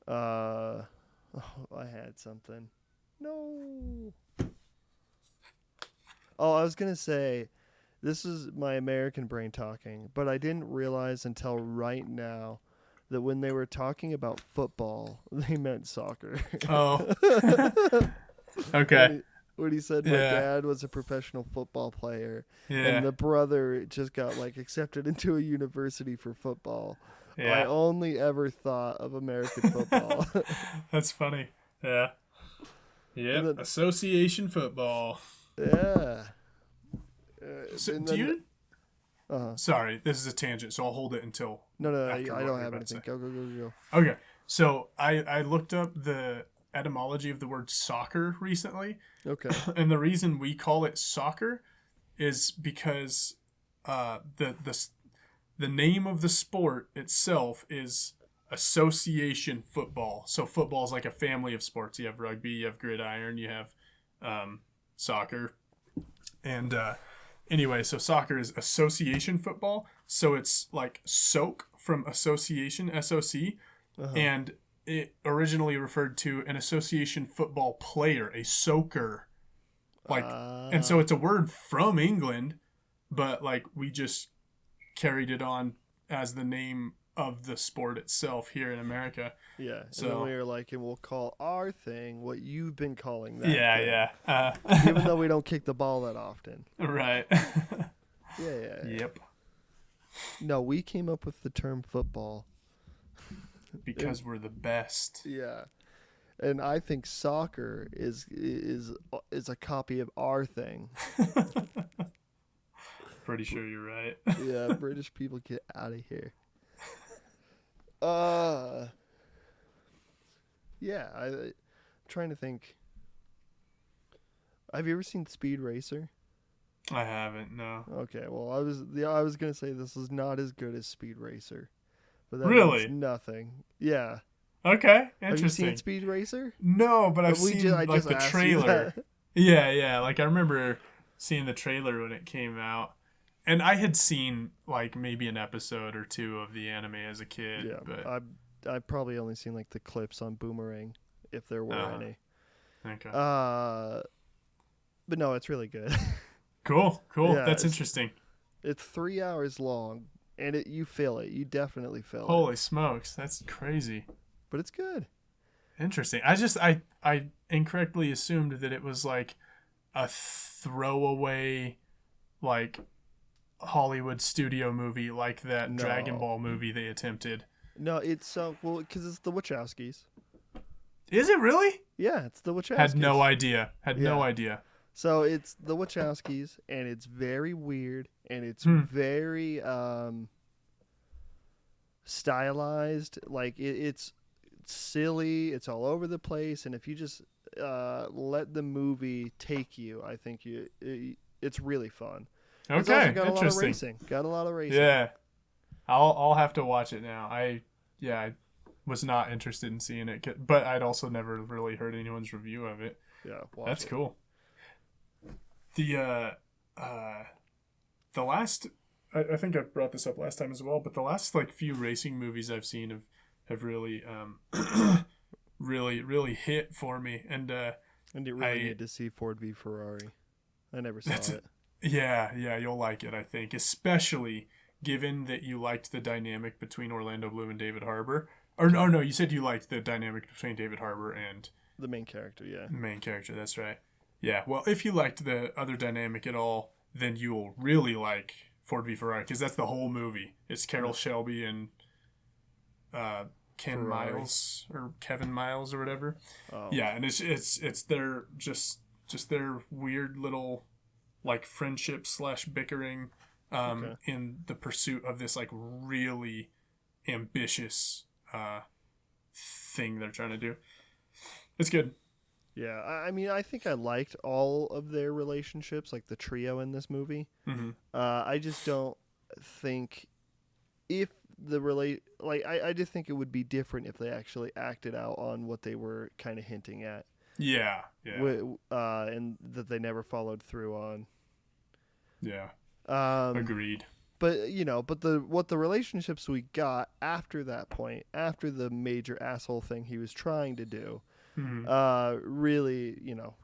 I had something. No. Oh, I was going to say, this is my American brain talking, but I didn't realize until right now that when they were talking about football, they meant soccer. Oh. Okay. When he said my dad was a professional football player and the brother just got like accepted into a university for football. Yeah. I only ever thought of American football. That's funny. Yeah. Yep. Association football. Yeah. So do you? Sorry, this is a tangent, so I'll hold it until. No, I don't have anything. Go. Okay, so I looked up the etymology of the word soccer recently. Okay. And the reason we call it soccer is because the name of the sport itself is association football. So football is like a family of sports. You have rugby, you have gridiron, you have soccer. And anyway, so soccer is association football. So it's like soak from association, SOC. And it originally referred to an association football player, a soaker. And so it's a word from England, but like we just carried it on as the name of the sport itself here in America. Yeah. So then we were like, and we'll call our thing what you've been calling that. Yeah. Even though we don't kick the ball that often. Right. Yeah. Yep. No, we came up with the term football. Because we're the best. Yeah. And I think soccer is a copy of our thing. Pretty sure you're right. Yeah, British people, get out of here. Yeah, I'm trying to think. Have you ever seen Speed Racer? I haven't, no. Okay, well, I was gonna say this is not as good as Speed Racer, but that really means nothing. Yeah. Okay, interesting. Have you seen Speed Racer? No, but I've seen like the trailer. Yeah. Like I remember seeing the trailer when it came out. And I had seen like maybe an episode or two of the anime as a kid. Yeah, but I've probably only seen like the clips on Boomerang, if there were any. Okay. But no, it's really good. Cool. Yeah, That's interesting. It's 3 hours long, and you feel it. You definitely feel it. Holy smokes, that's crazy. But it's good. Interesting. I incorrectly assumed that it was like a throwaway, like Hollywood studio movie, like that Dragon Ball movie they attempted. No, it's well because it's the Wachowskis. Is it really? Yeah, it's the Wachowskis. Had no idea. So it's the Wachowskis, and it's very weird, and it's very stylized. Like it's silly. It's all over the place, and if you just let the movie take you, I think it's really fun. Okay, it's also got interesting. Got a lot of racing. Yeah, I'll have to watch it now. I was not interested in seeing it, but I'd also never really heard anyone's review of it. Yeah, that's cool. The last, I think I brought this up last time as well, but the last like few racing movies I've seen have really really hit for me, and you really need to see Ford v Ferrari. I never saw it. Yeah, you'll like it, I think, especially given that you liked the dynamic between Orlando Bloom and David Harbour. Or no, you said you liked the dynamic between David Harbour and the main character, yeah. The main character, that's right. Yeah, well, if you liked the other dynamic at all, then you will really like Ford v Ferrari, because that's the whole movie. It's Carroll Shelby and Kevin Miles or whatever. Oh. Yeah, and it's their just their weird little like friendship / bickering in the pursuit of this like really ambitious thing they're trying to do. It's good. Yeah, I mean, I think I liked all of their relationships, like the trio in this movie. Mm-hmm. I just don't think if I just think it would be different if they actually acted out on what they were kind of hinting at. Yeah. And that they never followed through on. Yeah. Agreed. But what the relationships we got after that point, after the major asshole thing he was trying to do, really,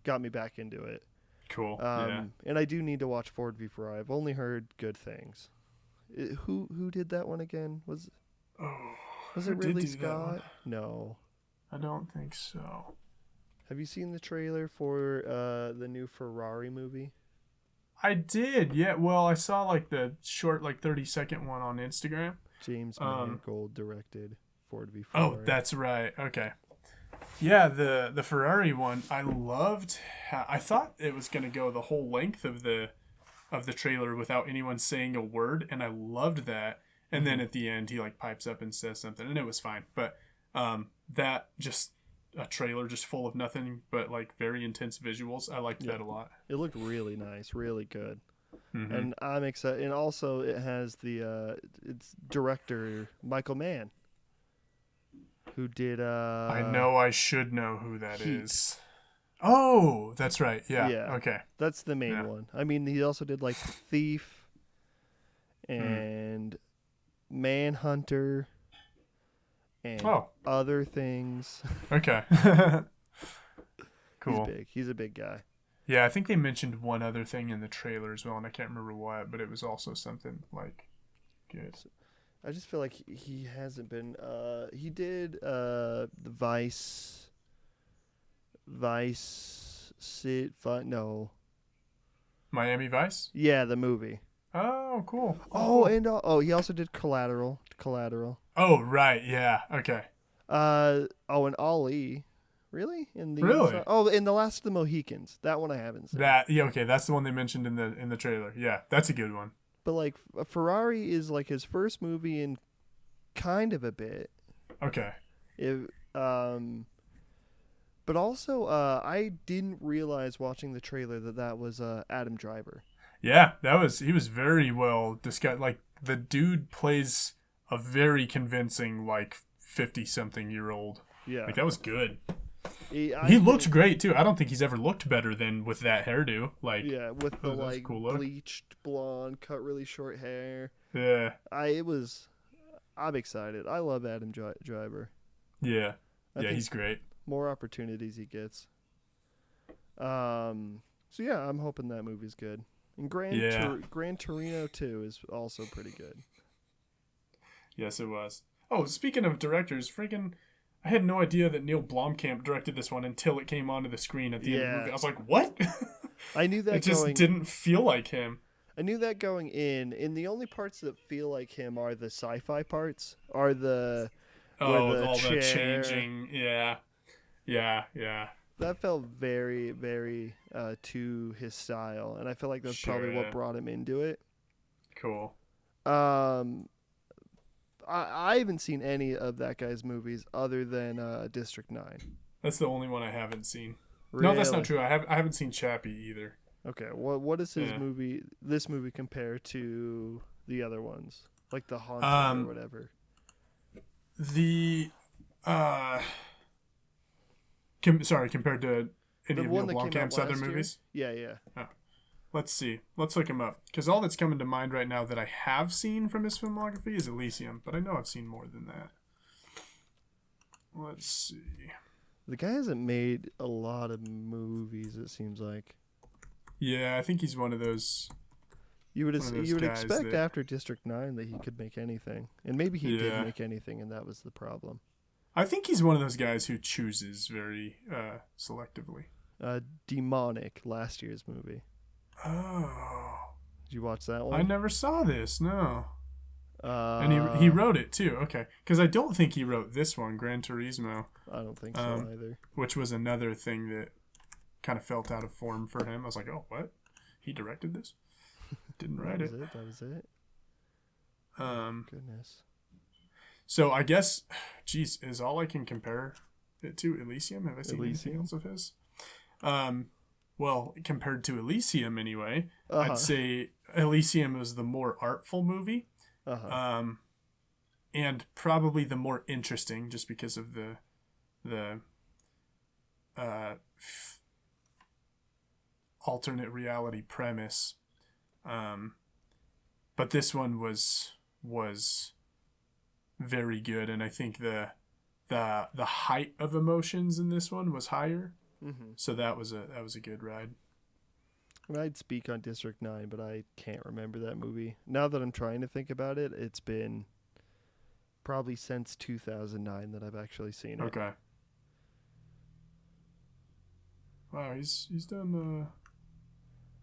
got me back into it. Cool. And I do need to watch Ford v Ferrari. I've only heard good things. Who did that one again? Was it Ridley Scott? No, I don't think so. Have you seen the trailer for the new Ferrari movie? I did. Yeah. Well, I saw like the short, like 30-second one on Instagram. James Mangold directed Ford v Ferrari. Oh, that's right. Okay. Yeah, the Ferrari one, I loved. I thought it was going to go the whole length of the trailer without anyone saying a word, and I loved that. And then at the end, he like pipes up and says something, and it was fine. But that just a trailer just full of nothing but like very intense visuals. I liked that a lot. It looked really nice, really good. Mm-hmm. And I'm excited. And also, it has its director Michael Mann, who did. I know I should know who that Heat. is. Oh, that's right. Yeah. Okay. That's the main one. I mean, he also did like Thief and Manhunter and other things. Okay. Cool. He's big. He's a big guy. Yeah, I think they mentioned one other thing in the trailer as well, and I can't remember what, but it was also something like good. I just feel like he hasn't been. He did the Vice. Miami Vice? Yeah, the movie. Oh, cool. And he also did Collateral. Oh, right. Yeah. Okay. And Ali. Really? In the Last of the Mohicans. That one I haven't seen. Okay, that's the one they mentioned in the trailer. Yeah, that's a good one. But like Ferrari is like his first movie in kind of a bit. Okay. But also I didn't realize watching the trailer that was Adam Driver. Yeah, he was very well discussed. Like the dude plays a very convincing like 50-something-year-old. Yeah. Like that was good. He looked great too. I don't think he's ever looked better than with that hairdo. Like with the like cool look. Bleached blonde, cut really short hair. Yeah. I'm excited. I love Adam Driver. Yeah. He's great. More opportunities he gets. So yeah, I'm hoping that movie's good. And Gran Torino 2 is also pretty good. Yes, it was. Oh, speaking of directors, I had no idea that Neil Blomkamp directed this one until it came onto the screen at the end of the movie. I was like, what? I knew that. It just didn't feel like him. I knew that going in, and the only parts that feel like him are the sci-fi parts. All the changing. Yeah. That felt very, very to his style, and I feel like that's probably what brought him into it. Cool. I haven't seen any of that guy's movies other than District 9. That's the only one I haven't seen. Really? No, that's not true. I haven't seen Chappie either. Okay, what is his movie? This movie compare to the other ones, like The Haunted or whatever? Compared to any of Neil Blomkamp's other movies? Yeah. Oh. Let's see. Let's look him up. Because all that's coming to mind right now that I have seen from his filmography is Elysium, but I know I've seen more than that. Let's see. The guy hasn't made a lot of movies, it seems like. Yeah, I think he's one of those. You would expect after District 9 that he could make anything. And maybe he did make anything, and that was the problem. I think he's one of those guys who chooses very selectively. Demonic, last year's movie. Oh. Did you watch that one? I never saw this, no. And he wrote it too, okay. Because I don't think he wrote this one, Gran Turismo. I don't think so either. Which was another thing that kind of felt out of form for him. I was like, oh, what? He directed this? Didn't write it. That was it. Goodness. So I guess, geez, is all I can compare it to Elysium? Have I seen anything else of his? Well, compared to Elysium anyway, I'd say Elysium was the more artful movie. And probably the more interesting just because of the alternate reality premise. But this one was very good, and I think the height of emotions in this one was higher. Mm-hmm. So that was a good ride. I mean, I'd speak on District 9, but I can't remember that movie. Now that I'm trying to think about it, it's been probably since 2009 that I've actually seen it. Okay. Wow, he's done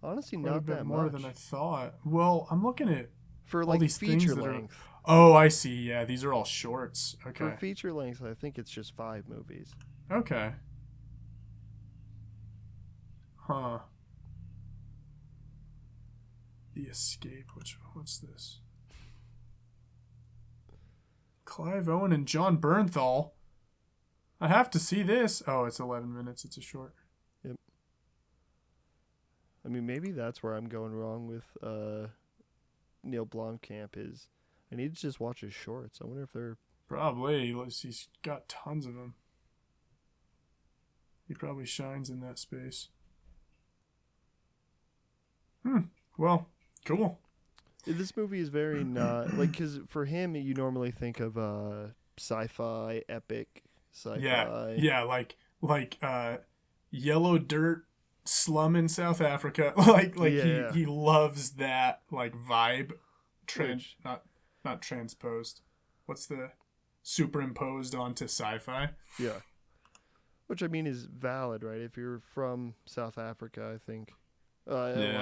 Honestly, quite a not bit that more much. than I thought. Well, I'm looking at For all like these feature things that length. Oh, I see. Yeah, these are all shorts. Okay. For feature length, I think it's just 5 movies. Okay. Huh. The Escape. What's this? Clive Owen and John Bernthal. I have to see this. Oh, it's 11 minutes. It's a short. Yep. I mean, maybe that's where I'm going wrong with Neil Blomkamp is I need to just watch his shorts. I wonder if they're... Probably. He's got tons of them. He probably shines in that space. Well, cool. This movie is very not... like, because for him, you normally think of sci-fi, epic sci-fi. Yeah, like yellow dirt slum in South Africa. He loves that like vibe. Not transposed. What's the superimposed onto sci-fi? Yeah. Which I mean is valid, right? If you're from South Africa, I think.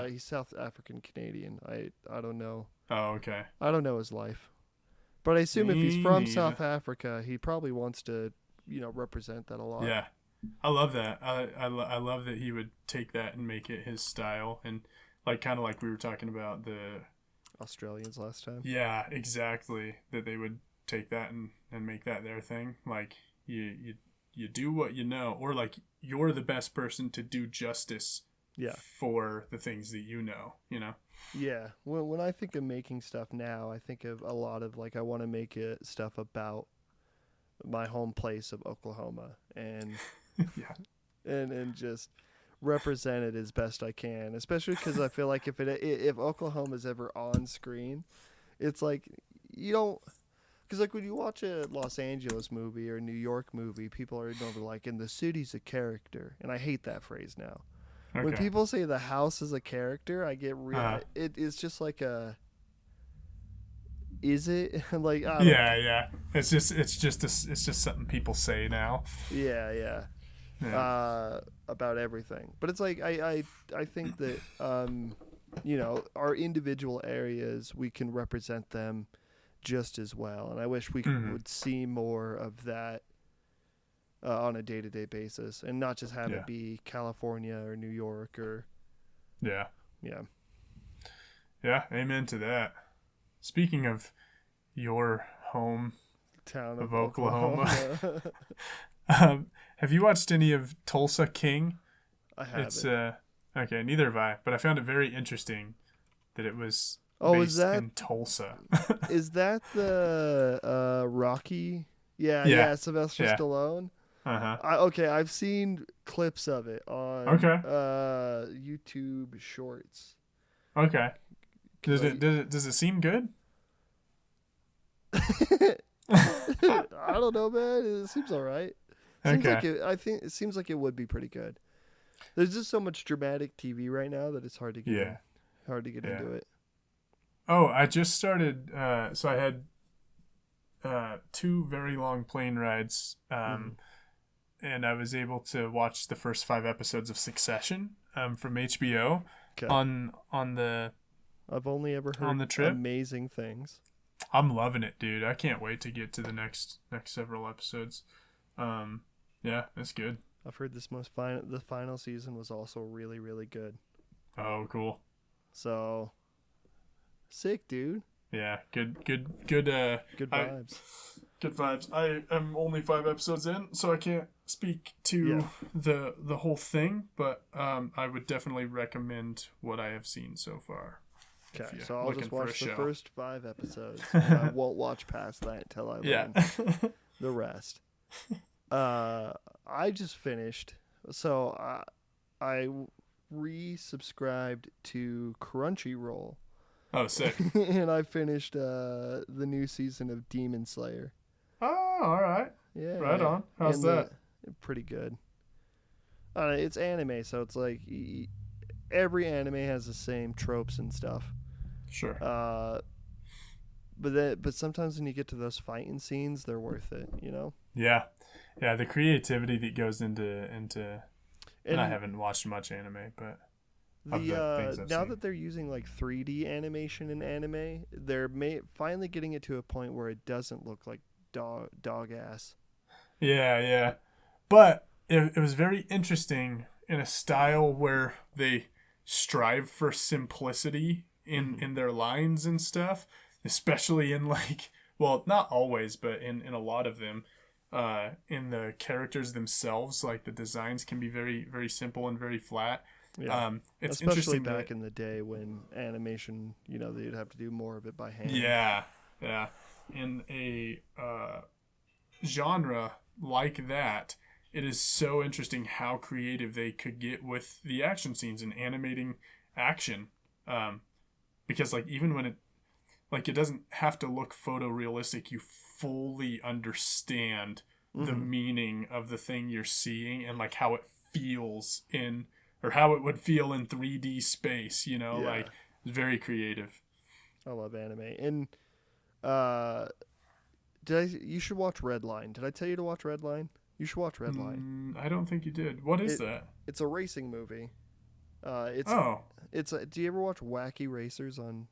He's South African Canadian. I don't know. Oh, okay. I don't know his life, but I assume if he's from South Africa, he probably wants to, represent that a lot. Yeah, I love that. I love that he would take that and make it his style, and kind of like we were talking about the Australians last time. Yeah, exactly. That they would take that and make that their thing. Like you do what you know, or like you're the best person to do justice. Yeah. For the things that you know. Yeah. When I think of making stuff now, I think of a lot of I want to make stuff about my home place of Oklahoma and yeah, and just represent it as best I can. Especially because I feel like if Oklahoma's ever on screen, it's like you don't. Because when you watch a Los Angeles movie or a New York movie, people are normally like, "And the city's a character," and I hate that phrase now. Okay. When people say the house is a character, I get real. It's just like a. Is it like? Yeah. It's just something people say now. Yeah. About everything, but it's like I think that our individual areas, we can represent them just as well, and I wish we would see more of that. On a day-to-day basis, and not just have it be California or New York or... Yeah. Amen to that. Speaking of your home town of Oklahoma. Have you watched any of Tulsa King? I haven't. It's okay, neither have I, but I found it very interesting that it was based in Tulsa. Is that the Rocky? Yeah, Sylvester Stallone. I've seen clips of it on YouTube Shorts. Okay. Does it seem good? I don't know, man. It seems all right. It seems like it would be pretty good. There's just so much dramatic TV right now that it's hard to get into it. Oh, I just started. So I had 2 very long plane rides. And I was able to watch the first 5 episodes of Succession from HBO on the. I've only ever heard on the trip. Amazing things. I'm loving it, dude. I can't wait to get to the next several episodes. Yeah, it's good. I've heard the final season was also really, really good. Oh, cool. So sick, dude. Yeah, good vibes. Good vibes. I am only 5 episodes in, so I can't speak to the whole thing, but I would definitely recommend what I have seen so far. Okay, so I'll just watch the first 5 episodes. And I won't watch past that until I learn the rest. I just finished. So I resubscribed to Crunchyroll. Oh, sick. And I finished the new season of Demon Slayer. Oh, all right. Yeah. Right on. How's that? Pretty good. It's anime, so it's like every anime has the same tropes and stuff. Sure. But sometimes when you get to those fighting scenes, they're worth it, you know? Yeah. Yeah, the creativity that goes into and I haven't watched much anime, but now that they're using like 3D animation in anime, they're finally getting it to a point where it doesn't look like dog ass. Yeah, yeah. But it was very interesting in a style where they strive for simplicity in their lines and stuff, especially in like, well, not always, but in a lot of them, in the characters themselves, like the designs can be very, very simple and very flat. Yeah. It's especially interesting back in the day when animation, you know, they'd have to do more of it by hand. Yeah, yeah. In a genre like that, it is so interesting how creative they could get with the action scenes and animating action. Because like even when it doesn't have to look photorealistic, you fully understand the meaning of the thing you're seeing and like how it feels or how it would feel in 3D space, you know, like it's very creative. I love anime. And you should watch Redline. Did I tell you to watch Redline? You should watch Redline. I don't think you did. What is that? It's a racing movie. Do you ever watch Wacky Racers on?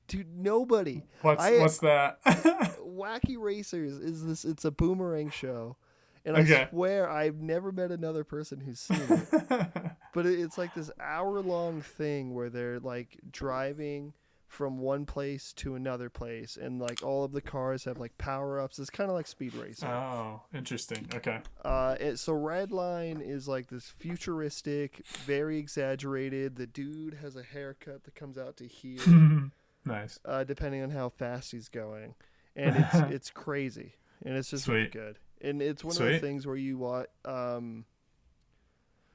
Dude, nobody. What's that? Wacky Racers is this. It's a Boomerang show, and I swear I've never met another person who's seen it. But it's like this hour-long thing where they're like driving from one place to another place, and like all of the cars have like power-ups. It's kind of like Speed Racer. Oh, interesting. Okay. So Redline is like this futuristic, very exaggerated. The dude has a haircut that comes out to here. Nice. Depending on how fast he's going, and it's crazy, and it's just really good. And it's one of the things where you watch.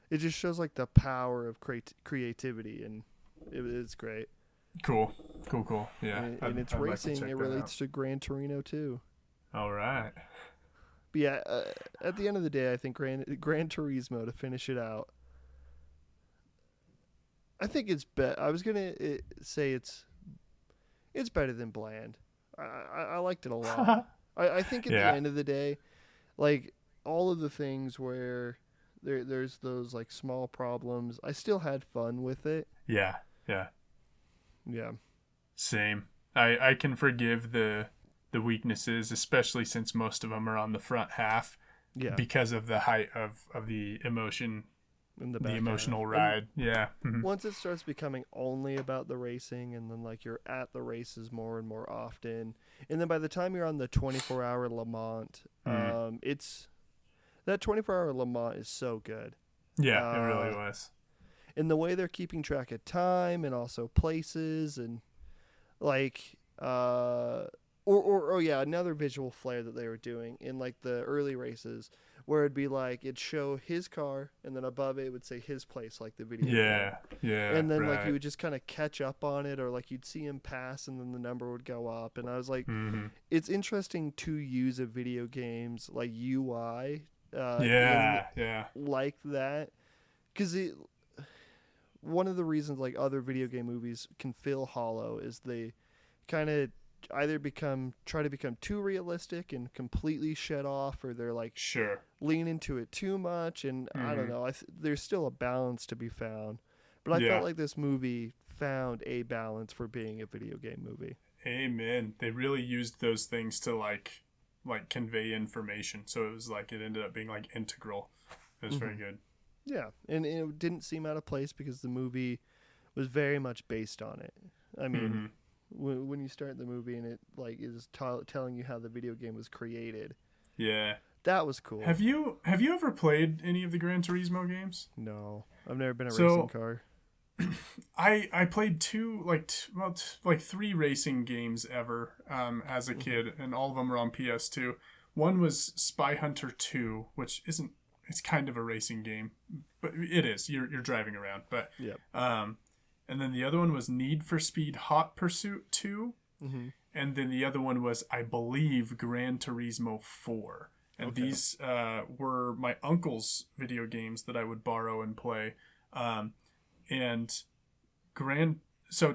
It just shows like the power of creativity, and it's great. Cool. Yeah. And it's racing. It relates to Gran Turismo too. All right. But yeah, at the end of the day, I think Gran Turismo, to finish it out, I think it's better. I was gonna say it's better than Bland. I liked it a lot. I think at the end of the day, like all of the things where there's those like small problems, I still had fun with it. Yeah. Same. I can forgive the weaknesses, especially since most of them are on the front half. Yeah. Because of the height of the emotion. The emotional ride. Once it starts becoming only about the racing, and then like you're at the races more and more often, and then by the time you're on the 24-hour Le Mans, that 24-hour Le Mans is so good. Yeah, it really was. And the way they're keeping track of time and also places, and like another visual flair that they were doing in like the early races, where it'd be like it'd show his car, and then above it would say his place, like the video game. And then like you would just kind of catch up on it, or like you'd see him pass, and then the number would go up. And I was like, it's interesting to use a video game's like UI, like that, because one of the reasons like other video game movies can feel hollow is they kind of either try to become too realistic and completely shut off, or they're like lean into it too much, and I don't know, there's still a balance to be found, but I felt like this movie found a balance for being a video game movie. Amen. They really used those things to like convey information, so it was like it ended up being like integral. It was very good. Yeah, and it didn't seem out of place because the movie was very much based on it. I mean, when you start the movie and it like is telling you how the video game was created. Yeah. That was cool. Have you ever played any of the Gran Turismo games? No, I've never been a racing car. I played three racing games ever as a kid, and all of them were on PS2. One was Spy Hunter 2, which isn't. It's kind of a racing game, but it is. You're driving around, but and then the other one was Need for Speed Hot Pursuit 2, and then the other one was, I believe, Gran Turismo 4. And these were my uncle's video games that I would borrow and play. And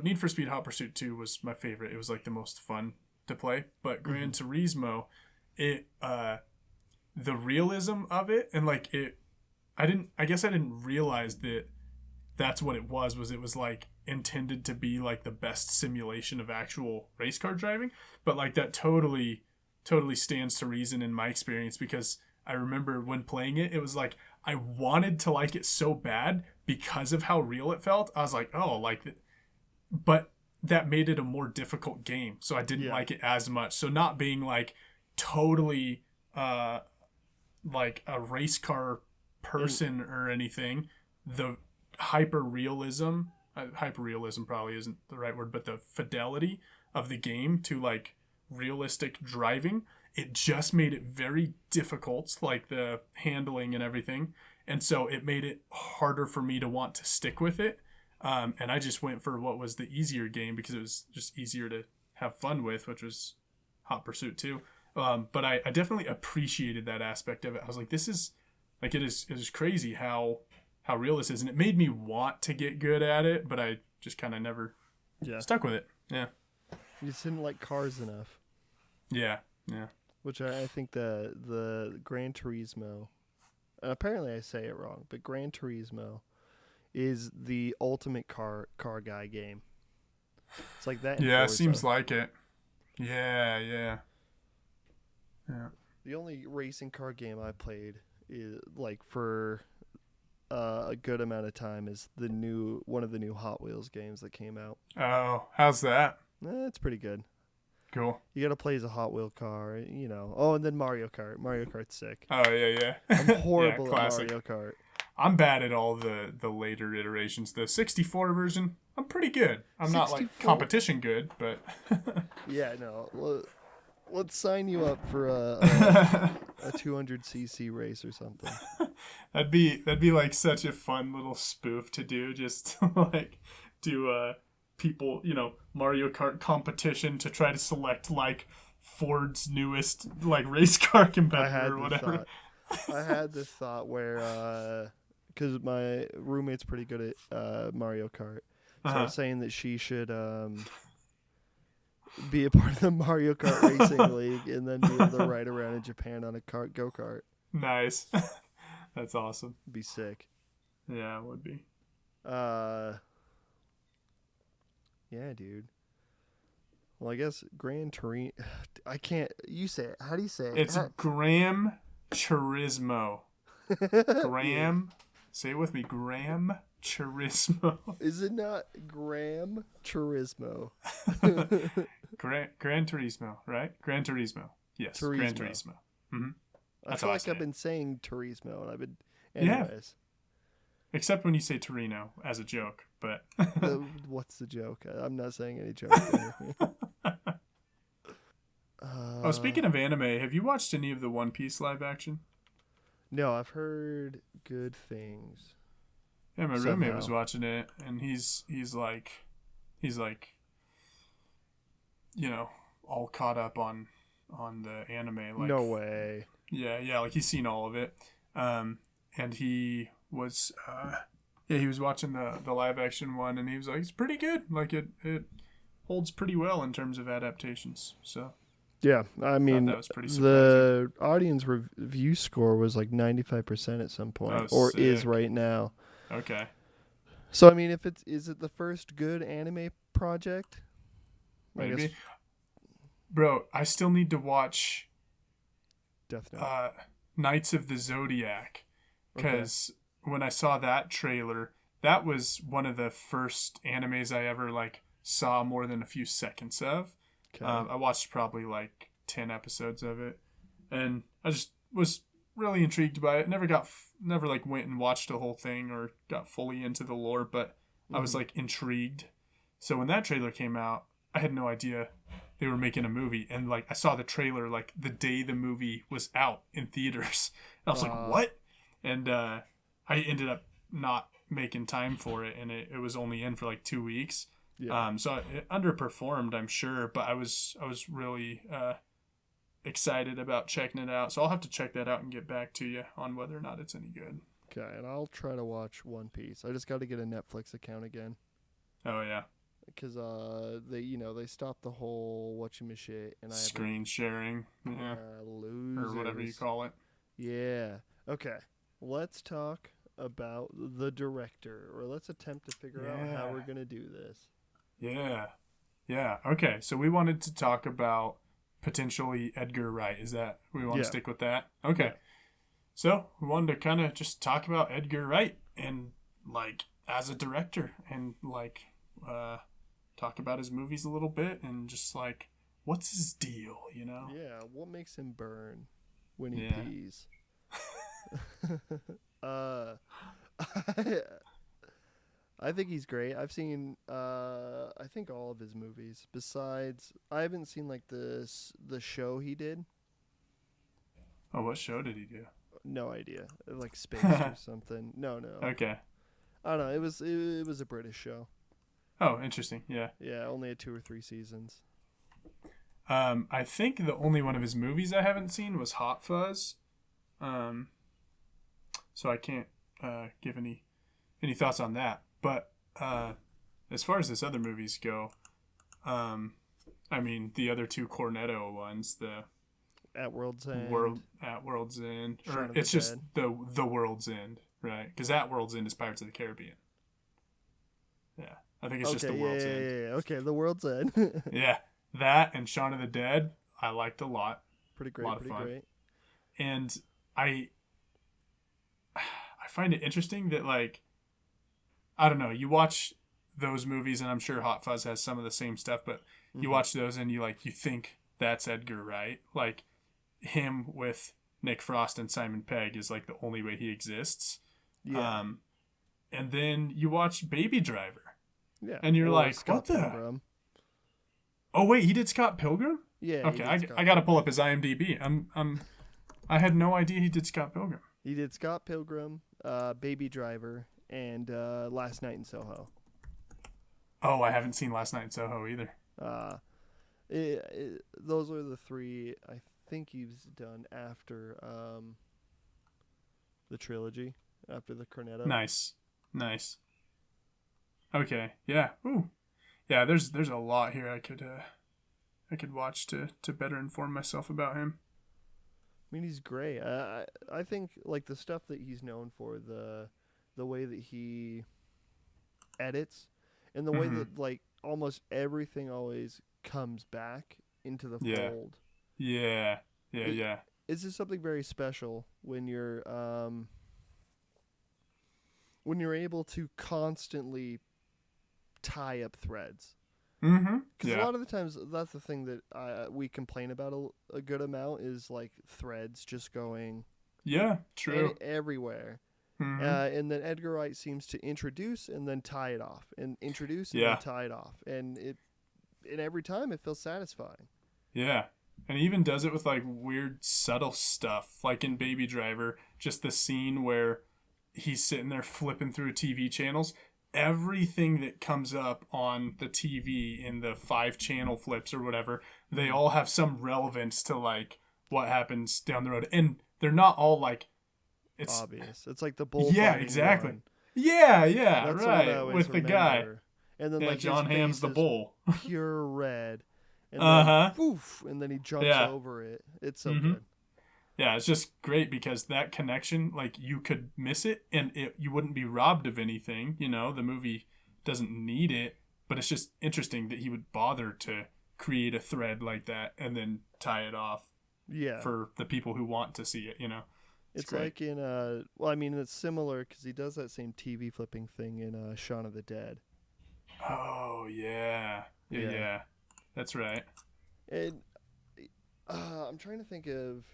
Need for Speed Hot Pursuit 2 was my favorite. It was like the most fun to play. But Gran Turismo, the realism of it, and like I guess I didn't realize that that's what it was like intended to be like the best simulation of actual race car driving. But like that totally stands to reason in my experience, because I remember when playing it, it was like I wanted to like it so bad because of how real it felt. I was like, oh, like, but that made it a more difficult game, so I didn't like it as much. So not being like totally like a race car person or anything, the hyper-realism probably isn't the right word, but the fidelity of the game to like realistic driving, it just made it very difficult, like the handling and everything. And so it made it harder for me to want to stick with it. And I just went for what was the easier game because it was just easier to have fun with, which was Hot Pursuit 2. But I definitely appreciated that aspect of it. I was like, this is like, it is crazy how real this is. And it made me want to get good at it, but I just kind of never stuck with it. Yeah. You just didn't like cars enough. Yeah. Which I think the Gran Turismo, and apparently I say it wrong, but Gran Turismo is the ultimate car guy game. It's like that. Yeah, it seems like it. Yeah. The only racing car game I played is like for a good amount of time is one of the new Hot Wheels games that came out. Oh, how's that? It's pretty good. Cool. You gotta play as a Hot Wheel car, you know. Oh, and then Mario Kart. Mario Kart's sick. Oh yeah. I'm horrible at Mario Kart. I'm bad at all the later iterations. The 64 version, I'm pretty good. I'm 64? Not like competition good, but yeah, no. Let's sign you up for a 200cc race or something. That'd be like such a fun little spoof to do. Just like do people, Mario Kart competition to try to select like Ford's newest like race car competitor or whatever. I had this thought where because my roommate's pretty good at Mario Kart, so I was saying that she should be a part of the Mario Kart Racing League and then be able to ride around in Japan on a go-kart. Nice. That's awesome. Be sick. Yeah, it would be. Yeah, dude. Well, I guess Gran Turismo. I can't. You say it. How do you say it? It's Gran Turismo. Graham. Say it with me. Gran Turismo. Is it not Gran Turismo? Gran Turismo, right? Gran Turismo. Yes. Turismo. Gran Turismo. Mm-hmm. I feel like I've been saying Turismo, and I've been. Anyways. Yeah. Except when you say Torino as a joke, but. What's the joke? I'm not saying any joke. Speaking of anime, have you watched any of the One Piece live action? No, I've heard good things. Yeah, my roommate was watching it, and he's like, all caught up on the anime. Like, no way. Yeah, like he's seen all of it. And he was, he was watching the live action one, and he was like, it's pretty good. Like it holds pretty well in terms of adaptations. So. Yeah, I mean, that was pretty the audience review score was like 95% at some point, or sick. Is right now. Okay. So I mean, is it the first good anime project? Maybe. Bro, I still need to watch Death Note. Knights of the Zodiac, because when I saw that trailer, that was one of the first animes I ever like saw more than a few seconds of. Okay. I watched probably like 10 episodes of it, and I just was really intrigued by it. Never like went and watched the whole thing or got fully into the lore, but I was like intrigued. So when that trailer came out, I had no idea they were making a movie, and like I saw the trailer like the day the movie was out in theaters. And I was like, what? And I ended up not making time for it, and it was only in for like 2 weeks. Yeah. So it underperformed, I'm sure, but I was really excited about checking it out. So I'll have to check that out and get back to you on whether or not it's any good. Okay, and I'll try to watch One Piece. I just got to get a Netflix account again. Oh yeah. Because they stopped the whole whatchamashit and Screen sharing, yeah, losers. or whatever you call it. Yeah. Okay. Let's talk about the director, or let's attempt to figure out how we're gonna do this. Yeah. Okay. So we wanted to talk about potentially Edgar Wright. Is that we want to stick with that? Okay. Yeah. So we wanted to kind of just talk about Edgar Wright and like as a director and like talk about his movies a little bit and just like what's his deal, you know? Yeah, what makes him burn when he pees? I think he's great. I've seen I think all of his movies. Besides, I haven't seen like the show he did. Oh, what show did he do? No idea. Like Space or something. No. Okay. I don't know. It was a British show. Oh, interesting. Yeah. Yeah, only had 2 or 3 seasons. I think the only one of his movies I haven't seen was Hot Fuzz. So I can't give any thoughts on that. But as far as his other movies go, I mean the other 2 Cornetto ones, the At World's End, At World's End, or it's just the World's End, right? Because At World's End is Pirates of the Caribbean. Yeah, I think it's just the World's End. Yeah. Okay, the World's End. Yeah, that and Shaun of the Dead I liked a lot. Pretty great. Pretty great. And I find it interesting that like I don't know, you watch those movies and I'm sure Hot Fuzz has some of the same stuff, but you watch those and you think that's Edgar Wright. Like him with Nick Frost and Simon Pegg is like the only way he exists. Yeah. And then you watch Baby Driver. Yeah. And you're like, Scott what the? Pilgrim. Oh wait, he did Scott Pilgrim? Yeah. Okay, I got to pull up his IMDb. I had no idea he did Scott Pilgrim. He did Scott Pilgrim, Baby Driver, and Last Night in Soho. Oh, I haven't seen Last Night in Soho either. Those are the 3 I think he's done after the trilogy, after the Cornetto. Nice. Okay, yeah. Ooh, yeah. There's a lot here I could watch to better inform myself about him. I mean, he's great. I think like the stuff that he's known for, the way that he edits, and the way that like almost everything always comes back into the fold. Yeah. It's just something very special when you're able to constantly tie up threads. Because a lot of the times that's the thing that we complain about a good amount is like threads just going true everywhere. And then Edgar Wright seems to introduce and then tie it off and introduce and then tie it off, and every time it feels satisfying. Yeah. And he even does it with like weird subtle stuff, like in Baby Driver, just the scene where he's sitting there flipping through TV channels. Everything that comes up on the TV in the 5-channel flips or whatever, they all have some relevance to like what happens down the road, and they're not all like it's obvious. It's like the bull. Yeah, exactly. One. Yeah, that's right. With the guy, and then like John Hamm's the bull, pure red, and then poof, and then he jumps over it. It's so good. Yeah, it's just great because that connection, like you could miss it and you wouldn't be robbed of anything. You know, the movie doesn't need it, but it's just interesting that he would bother to create a thread like that and then tie it off. Yeah. For the people who want to see it, you know. It's like in well, I mean, it's similar because he does that same TV flipping thing in Shaun of the Dead. Oh yeah, that's right. And I'm trying to think of.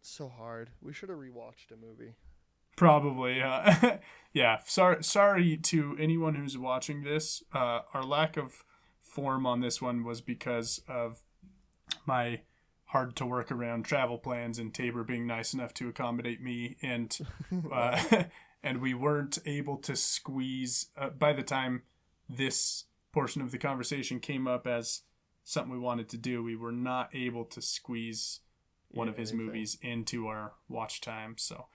So hard. We should have rewatched a movie. Probably. Yeah. Sorry to anyone who's watching this. Our lack of form on this one was because of my hard to work around travel plans and Tabor being nice enough to accommodate me, and and we weren't able to squeeze by the time this portion of the conversation came up as something we wanted to do, we were not able to squeeze one of his movies into our watch time. So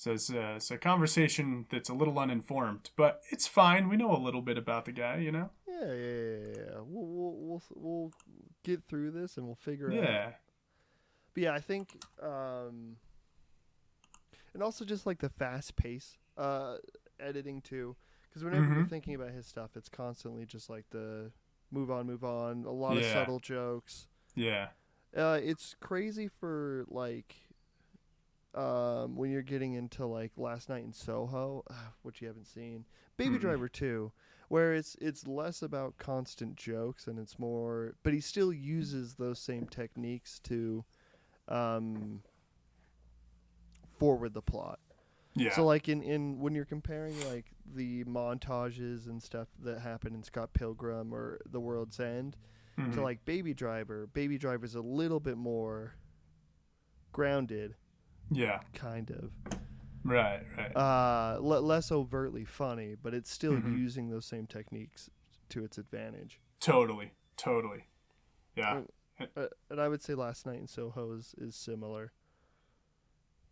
it's a conversation that's a little uninformed, but it's fine. We know a little bit about the guy, you know? Yeah. We'll get through this and we'll figure out. Yeah. But yeah, I think, and also just like the fast pace, editing too. Because whenever you're thinking about his stuff, it's constantly just like the move on, a lot of subtle jokes. Yeah. It's crazy for like, when you're getting into like Last Night in Soho, which you haven't seen, Baby Driver 2, where it's less about constant jokes and it's more, but he still uses those same techniques to forward the plot. Yeah. So like in when you're comparing like the montages and stuff that happen in Scott Pilgrim or The World's End to like Baby Driver's a little bit more grounded. Yeah. Kind of. Right. Less overtly funny, but it's still using those same techniques to its advantage. Totally. Yeah. And I would say Last Night in Soho is similar.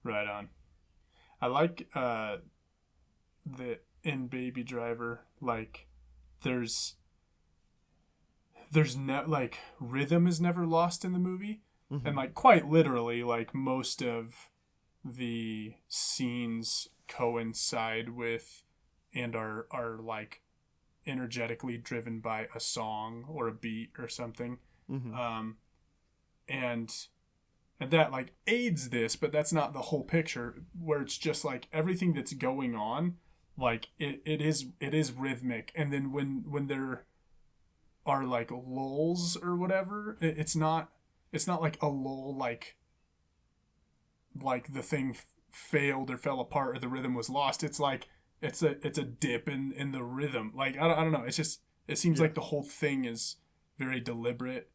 Right on. I like that in Baby Driver, like there's like rhythm is never lost in the movie, and like quite literally, like most of the scenes coincide with and are like energetically driven by a song or a beat or something, and that like aids this, but that's not the whole picture, where it's just like everything that's going on, like it is rhythmic, and then when there are like lulls or whatever, it's not like a lull like the thing failed or fell apart or the rhythm was lost. It's like it's a dip in the rhythm. Like I don't know, it's just it seems like the whole thing is very deliberate.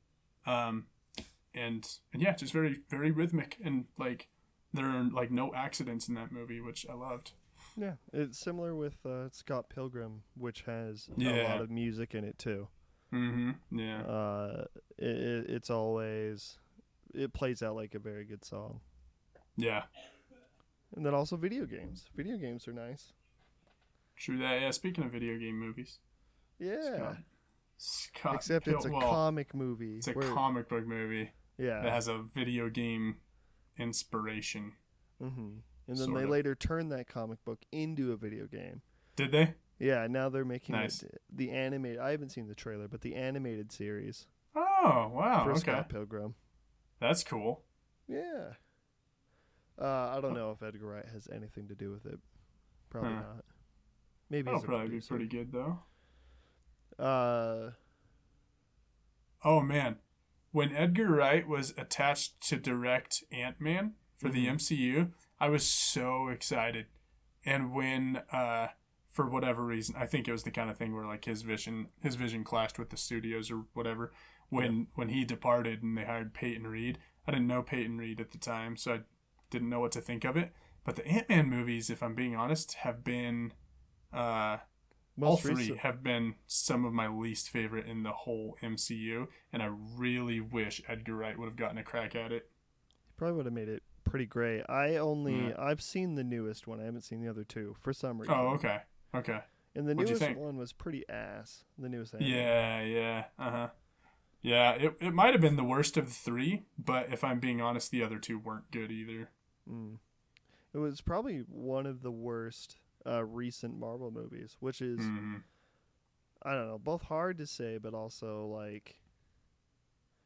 And yeah, just very, very rhythmic, and like there are like no accidents in that movie, which I loved. Yeah, it's similar with Scott Pilgrim, which has a lot of music in it too. Yeah. It's always, it plays out like a very good song. Yeah. And then also video games. Video games are nice. True that. Yeah. Speaking of video game movies. Yeah. Except it's a comic movie. It's a comic book movie. Yeah. That has a video game inspiration. And then they later turned that comic book into a video game. Did they? Yeah, now they're making the animated. I haven't seen the trailer, but the animated series. Oh, wow. For Scott Pilgrim. That's cool. Yeah. I don't know if Edgar Wright has anything to do with it. Probably not. Maybe that'll probably be pretty good, though. Oh, man. When Edgar Wright was attached to direct Ant-Man for the MCU, I was so excited. And when, for whatever reason, I think it was the kind of thing where like his vision clashed with the studios or whatever. When he departed and they hired Peyton Reed, I didn't know Peyton Reed at the time, so I didn't know what to think of it. But the Ant-Man movies, if I'm being honest, have been all three have been some of my least favorite in the whole MCU, and I really wish Edgar Wright would have gotten a crack at it. He probably would have made it pretty great. I've seen the newest one. I haven't seen the other two for some reason. Oh, okay. And the newest one was pretty ass. The newest one. Yeah. Yeah, it might have been the worst of the three, but if I'm being honest, the other two weren't good either. It was probably one of the worst recent Marvel movies, which is, I don't know, both hard to say, but also like,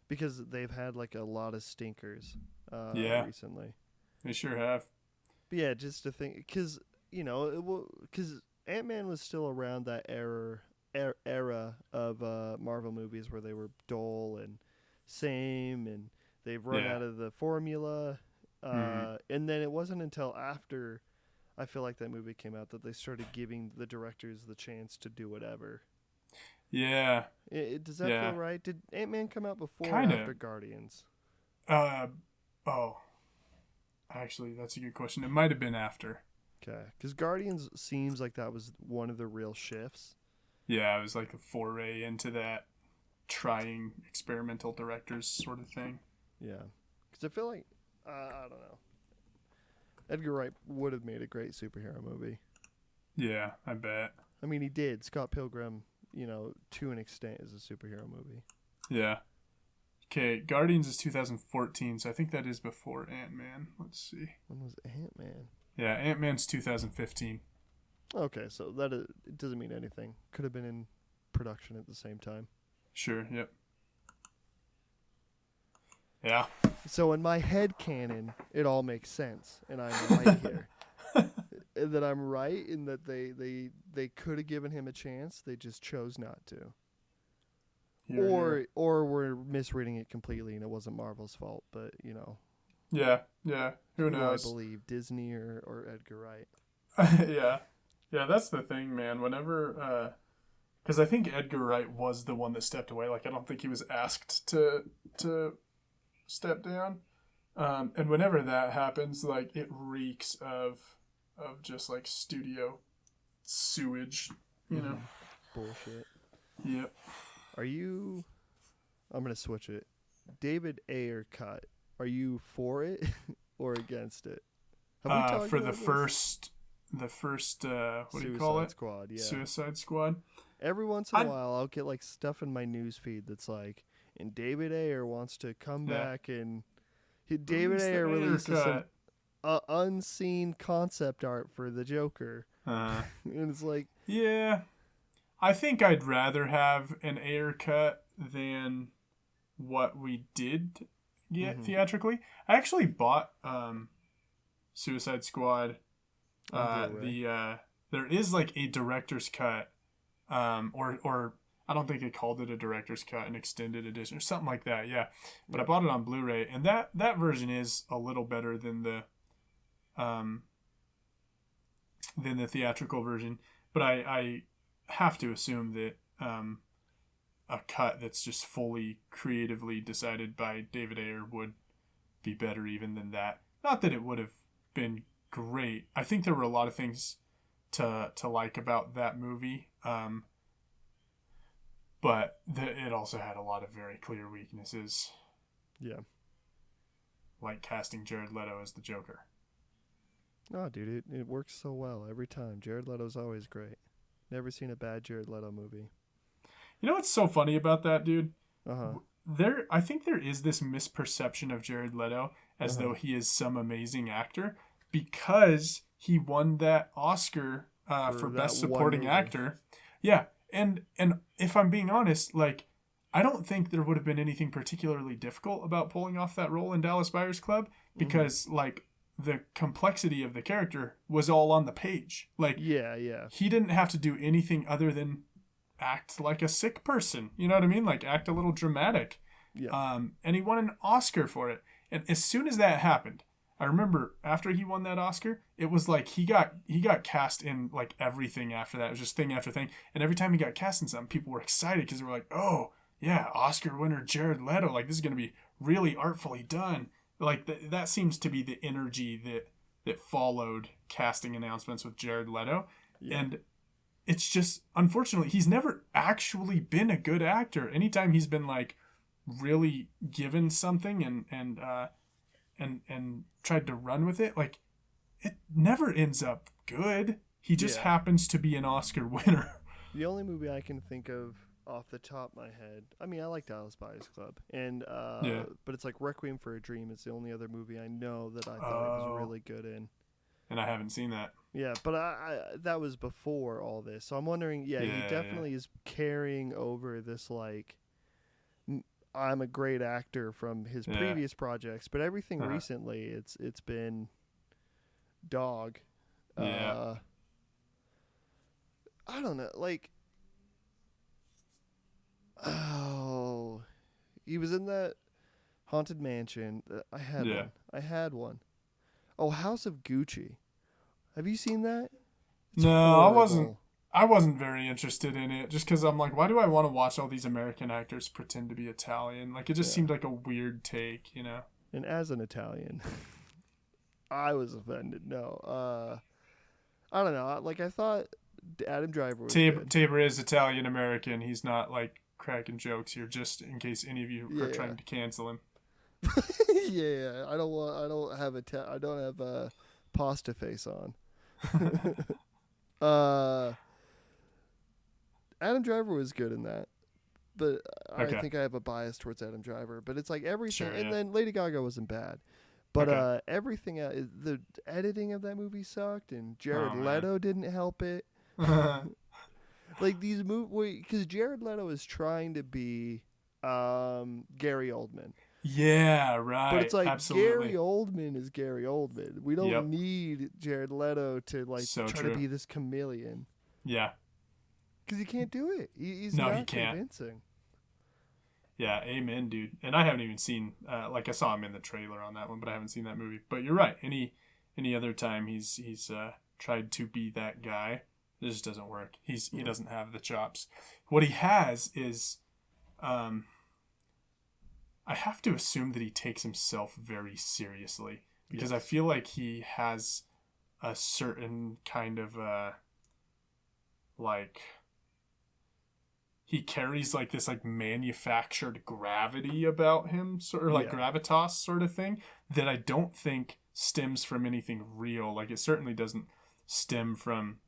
because they've had like a lot of stinkers recently. They sure have. But yeah, just to think, because, because Ant-Man was still around that era of Marvel movies where they were dull and same, and they've run out of the formula. And then it wasn't until after I feel like that movie came out that they started giving the directors the chance to do whatever. Yeah. Does that feel right? Did Ant-Man come out before or after Guardians? Actually, that's a good question. It might have been after. Okay. Because Guardians seems like that was one of the real shifts. Yeah, it was like a foray into that trying experimental directors sort of thing. Yeah. Because I feel like I don't know. Edgar Wright would have made a great superhero movie. Yeah, I bet. I mean, he did. Scott Pilgrim, to an extent, is a superhero movie. Yeah. Okay, Guardians is 2014, so I think that is before Ant-Man. Let's see. When was Ant-Man? Yeah, Ant-Man's 2015. Okay, so it doesn't mean anything. Could have been in production at the same time. Sure, yep. Yeah. So in my head canon, it all makes sense, and I'm right here. That I'm right in that they could have given him a chance, they just chose not to. Or we're misreading it completely, and it wasn't Marvel's fault, but Yeah. Who knows? I believe Disney or Edgar Wright. Yeah, that's the thing, man. Whenever, because I think Edgar Wright was the one that stepped away. Like, I don't think he was asked to step down. And whenever that happens, like, it reeks of just like studio sewage, you know. Bullshit. Yep. I'm gonna switch it. David Ayer cut. Are you for it or against it? For the first, what do you call it? Suicide Squad. Yeah. Suicide Squad. Every once in a while, I'll get like stuff in my news feed that's like, and David Ayer wants to come back, and David Ayer releases some unseen concept art for the Joker, and it's like, yeah, I think I'd rather have an Ayer cut than what we did get theatrically. I actually bought Suicide Squad. There is like a director's cut, or I don't think they called it a director's cut, an extended edition or something like that. Yeah, but I bought it on Blu-ray, and that version is a little better than the theatrical version. But I have to assume that a cut that's just fully creatively decided by David Ayer would be better even than that. Not that it would have been great. I think there were a lot of things to like about that movie, but it also had a lot of very clear weaknesses. Yeah. Like casting Jared Leto as the Joker. Oh, dude, it works so well every time. Jared Leto's always great. Never seen a bad Jared Leto movie. You know what's so funny about that, dude? Uh-huh. I think there is this misperception of Jared Leto as though he is some amazing actor because he won that Oscar for Best Supporting Actor. Yeah, and if I'm being honest, like, I don't think there would have been anything particularly difficult about pulling off that role in Dallas Buyers Club because, like, the complexity of the character was all on the page. Like, yeah. He didn't have to do anything other than act like a sick person. You know what I mean? Like, act a little dramatic. Yeah. And he won an Oscar for it. And as soon as that happened, I remember after he won that Oscar, it was like he got cast in like everything after that. It was just thing after thing. And every time he got cast in something, people were excited because they were like, oh, yeah, Oscar winner Jared Leto. Like, this is going to be really artfully done. Like, that seems to be the energy that followed casting announcements with Jared Leto. Yeah. And it's just, unfortunately, he's never actually been a good actor. Anytime he's been, like, really given something and tried to run with it, like, it never ends up good. He just happens to be an Oscar winner. The only movie I can think of off the top of my head, I mean, I like Dallas Buyers Club, and but it's like Requiem for a Dream is the only other movie I know that I thought he was really good in. And I haven't seen that. Yeah, but I that was before all this, so I'm wondering. Yeah, he definitely is carrying over this, like, I'm a great actor from his previous projects, but everything recently, it's been dog. Yeah. I don't know, like, oh, he was in that Haunted Mansion. I had one. Oh, House of Gucci. Have you seen that? It's horrible. I wasn't very interested in it just because I'm like, why do I want to watch all these American actors pretend to be Italian? Like, it just seemed like a weird take, you know? And as an Italian, I was offended. No. I don't know. Like, I thought Adam Driver was good. Tabor is Italian-American. He's not, like, cracking jokes here, just in case any of you are trying to cancel him. Yeah, I don't have a pasta face on. Adam Driver was good in that, but I Okay. think I have a bias towards Adam Driver. But it's like everything, Sure, and yeah. then Lady Gaga wasn't bad, but Okay. everything, the editing of that movie sucked, and Jared Oh, man. Leto didn't help it. Like these movies, because Jared Leto is trying to be Gary Oldman. Yeah, But it's right. like Gary Absolutely. Oldman is Gary Oldman. We don't Yep. need Jared Leto to like So try true. to be this chameleon Yeah. because he can't do it. He's No, not he can't. convincing. Yeah, amen, dude. And I haven't even seen, like I saw him in the trailer on that one, but I haven't seen that movie. But you're right. Any other time he's tried to be that guy, it just doesn't work. He doesn't have the chops. What he has is, I have to assume that he takes himself very seriously because I feel like he has a certain kind of like. He carries like this like manufactured gravity about him, sort of like gravitas sort of thing that I don't think stems from anything real. Like it certainly doesn't stem from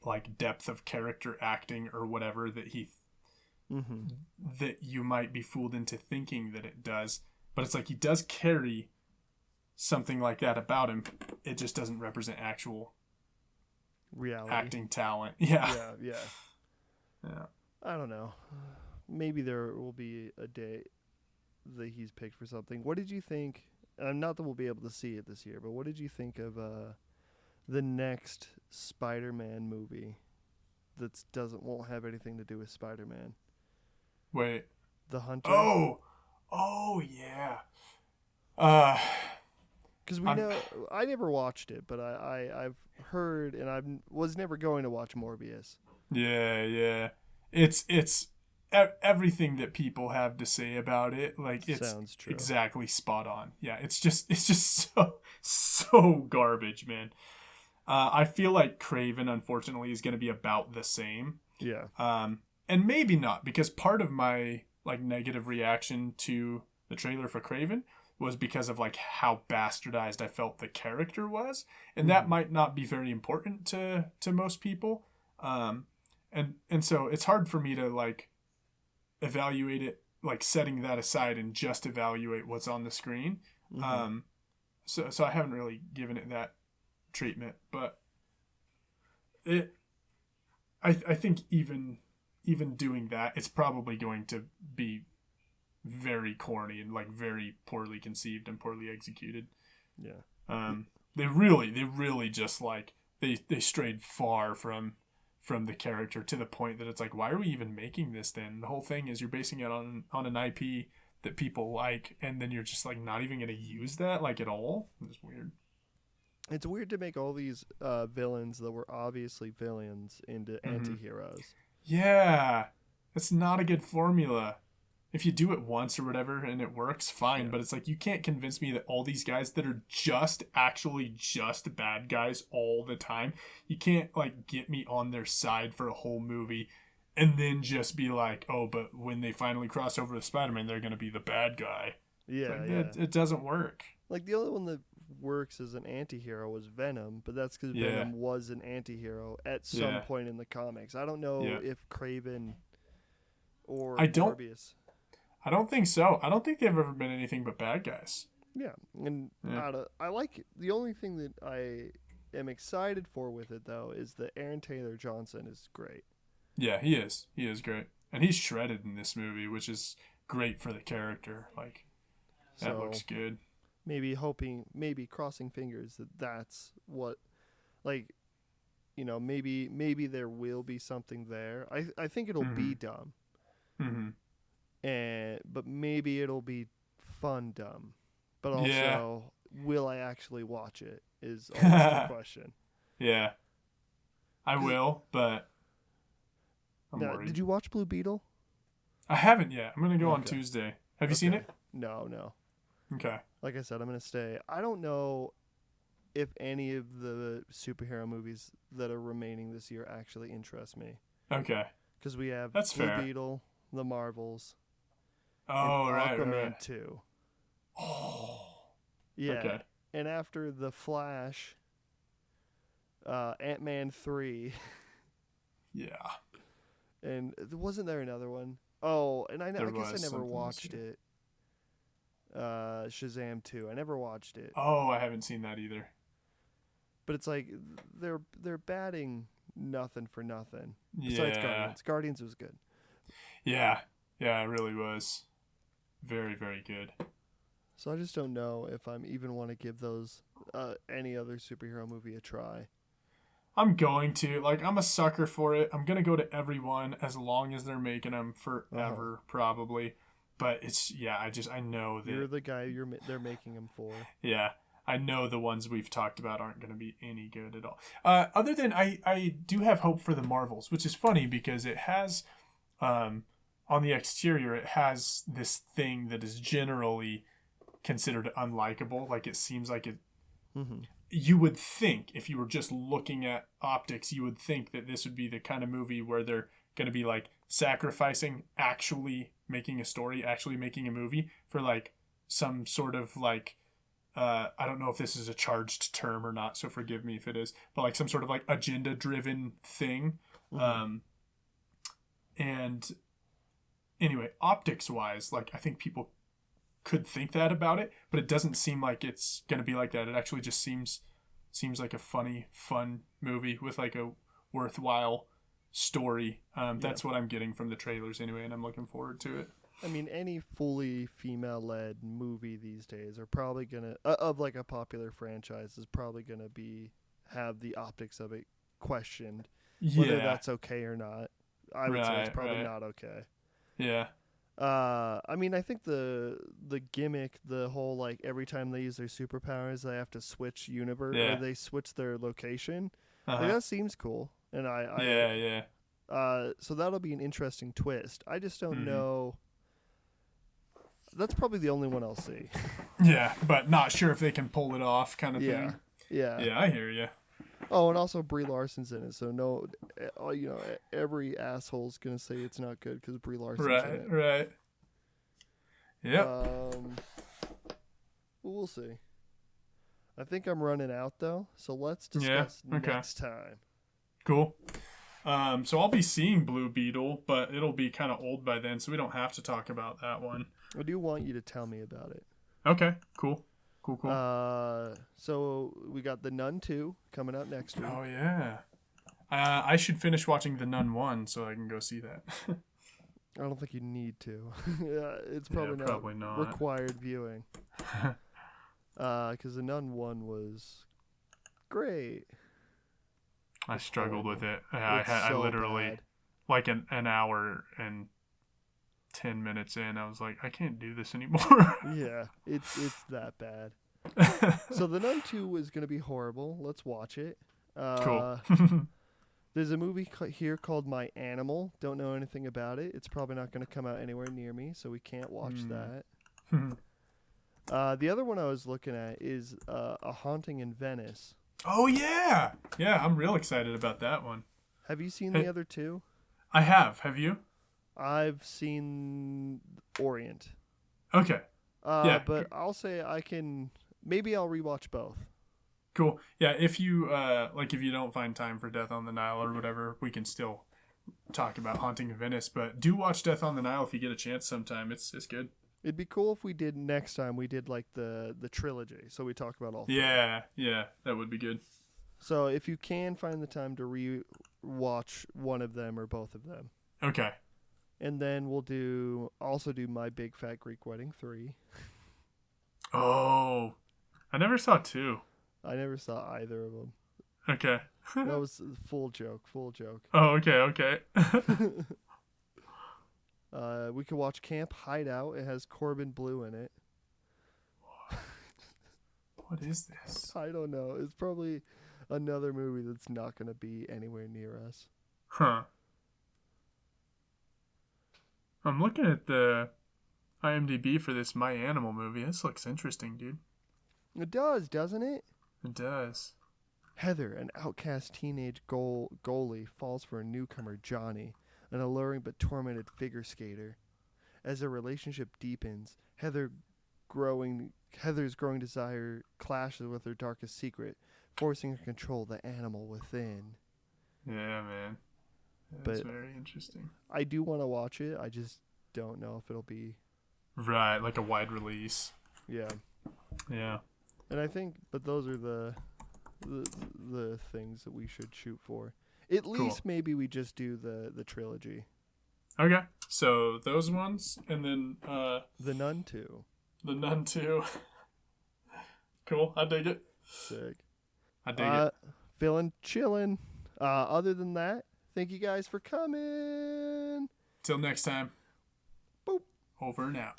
like depth of character acting or whatever that that you might be fooled into thinking that it does. But it's like he does carry something like that about him. It just doesn't represent actual Reality. acting talent. Yeah. Yeah. I don't know. Maybe there will be a day that he's picked for something. What did you think? Not that we'll be able to see it this year, but what did you think of the next Spider-Man movie that won't have anything to do with Spider-Man? Wait. The Hunter. Oh yeah. Because I never watched it, but I've heard, and I was never going to watch Morbius. Yeah. It's everything that people have to say about it. Like it's Sounds true. Exactly spot on. Yeah, it's just so garbage, man. I feel like Craven, unfortunately, is going to be about the same. Yeah. And maybe not, because part of my like negative reaction to the trailer for Craven was because of like how bastardized I felt the character was, and that might not be very important to most people. And so it's hard for me to like evaluate it, like setting that aside and just evaluate what's on the screen. So I haven't really given it that treatment, but I think even doing that, it's probably going to be very corny and like very poorly conceived and poorly executed. Yeah. They really just like they strayed far from the character to the point that it's like, why are we even making this then? The whole thing is you're basing it on an IP that people like, and then you're just like not even going to use that like at all. It's weird. It's weird to make all these villains that were obviously villains into anti-heroes. Yeah. It's not a good formula. If you do it once or whatever and it works, fine. Yeah. But it's like, you can't convince me that all these guys that are actually just bad guys all the time, you can't like get me on their side for a whole movie and then just be like, oh, but when they finally cross over to Spider-Man, they're going to be the bad guy. Yeah, like, It doesn't work. Like the only one that works as an anti-hero was Venom, but that's because Venom was an anti-hero at some point in the comics. I don't know if Craven or Morbius. I don't think so. I don't think they've ever been anything but bad guys. Yeah, and I like it. The only thing that I am excited for with it, though, is that Aaron Taylor Johnson is great. Yeah, he is. He is great. And he's shredded in this movie, which is great for the character. Like, that looks good. Maybe crossing fingers that that's what, like, you know, maybe there will be something there. I think it'll be dumb. But maybe it'll be fun dumb. But also, will I actually watch it is always the question. Yeah. I will, but I'm worried. Did you watch Blue Beetle? I haven't yet. I'm going to go on Tuesday. Have you seen it? No. Okay. Like I said, I'm going to stay. I don't know if any of the superhero movies that are remaining this year actually interest me. Okay. Because we have Blue Beetle, The Marvels, and Aquaman 2. Oh. Yeah. Okay. And after The Flash, Ant-Man 3. Yeah. And wasn't there another one? Oh, and I guess I never watched it. Shazam 2. I never watched it. Oh, I haven't seen that either. But it's like they're batting nothing for nothing. Yeah. Besides Guardians. Guardians was good. Yeah. Yeah, it really was. Very, very good. So I just don't know if I'm even want to give those any other superhero movie a try. I'm going to. Like, I'm a sucker for it. I'm going to go to every one as long as they're making them forever, probably. But it's, I know that... You're the guy they're making them for. Yeah. I know the ones we've talked about aren't going to be any good at all. Other than I do have hope for the Marvels, which is funny because it has, on the exterior, it has this thing that is generally considered unlikable. Like, it seems like it... Mm-hmm. You would think, if you were just looking at optics, you would think that this would be the kind of movie where they're going to be, like, sacrificing actually making a story, actually making a movie for, like, some sort of, like, I don't know if this is a charged term or not, so forgive me if it is, but, like, some sort of, like, agenda-driven thing. Mm-hmm. And anyway, optics-wise, like, I think people could think that about it, but it doesn't seem like it's going to be like that. It actually just seems like a funny, fun movie with, like, a worthwhile story. That's what I'm getting from the trailers anyway, and I'm looking forward to it. I mean, any fully female-led movie these days are probably gonna of like a popular franchise is probably gonna have the optics of it questioned, whether that's okay or not. I would say it's probably not okay. Yeah. I mean, I think the gimmick, the whole, like, every time they use their superpowers, they have to switch universe or they switch their location. Like, that seems cool, and so that'll be an interesting twist. I just don't know. That's probably the only one I'll see. Yeah, but not sure if they can pull it off, kind of thing. Yeah. Yeah, I hear you. Oh, and also Brie Larson's in it, so no, every asshole's gonna say it's not good because Brie Larson's in it. Right. Yep. We'll see. I think I'm running out though, so let's discuss next time. Cool. So I'll be seeing Blue Beetle, but it'll be kind of old by then, so we don't have to talk about that one. I do want you to tell me about it. Okay. Cool. So we got The Nun 2 coming out next week. Oh, yeah. I should finish watching The Nun 1 so I can go see that. I don't think you need to. It's probably not required viewing. Because The Nun 1 was great. I struggled with it. I literally, bad. like an hour and 10 minutes in, I was like, I can't do this anymore. Yeah, it's that bad. So The Nun 2 is going to be horrible. Let's watch it. Cool. There's a movie here called My Animal. Don't know anything about it. It's probably not going to come out anywhere near me, so we can't watch that. The other one I was looking at is A Haunting in Venice. Oh, yeah. Yeah, I'm real excited about that one. Have you seen the other two? I have. Have you? I've seen Orient. Okay. But I'll say maybe I'll rewatch both. Cool. Yeah, if you if you don't find time for Death on the Nile or whatever, we can still talk about Haunting in Venice. But do watch Death on the Nile if you get a chance sometime. It's good. It'd be cool if we did next time. We did like the trilogy, so we talk about all three. Yeah, that would be good. So if you can find the time to re-watch one of them or both of them. Okay. And then we'll also do My Big Fat Greek Wedding 3. Oh, I never saw 2. I never saw either of them. Okay. That was full joke. Oh, okay. We could watch Camp Hideout. It has Corbin Bleu in it. What is this? I don't know. It's probably another movie that's not going to be anywhere near us. Huh. I'm looking at the IMDb for this My Animal movie. This looks interesting, dude. It does, doesn't it? It does. Heather, an outcast teenage goalie, falls for a newcomer, Johnny, an alluring but tormented figure skater. As their relationship deepens, Heather Heather's growing desire clashes with her darkest secret, forcing her to control the animal within. Yeah, man. That's very interesting. I do want to watch it. I just don't know if it'll be right, like a wide release. Yeah. Yeah. And I think, but those are the things that we should shoot for. At least maybe we just do the trilogy. Okay, so those ones, and then The Nun 2. The Nun 2. Cool, I dig it. Sick. I dig it. Feeling chillin'. Other than that, thank you guys for coming. Till next time. Boop. Over and out.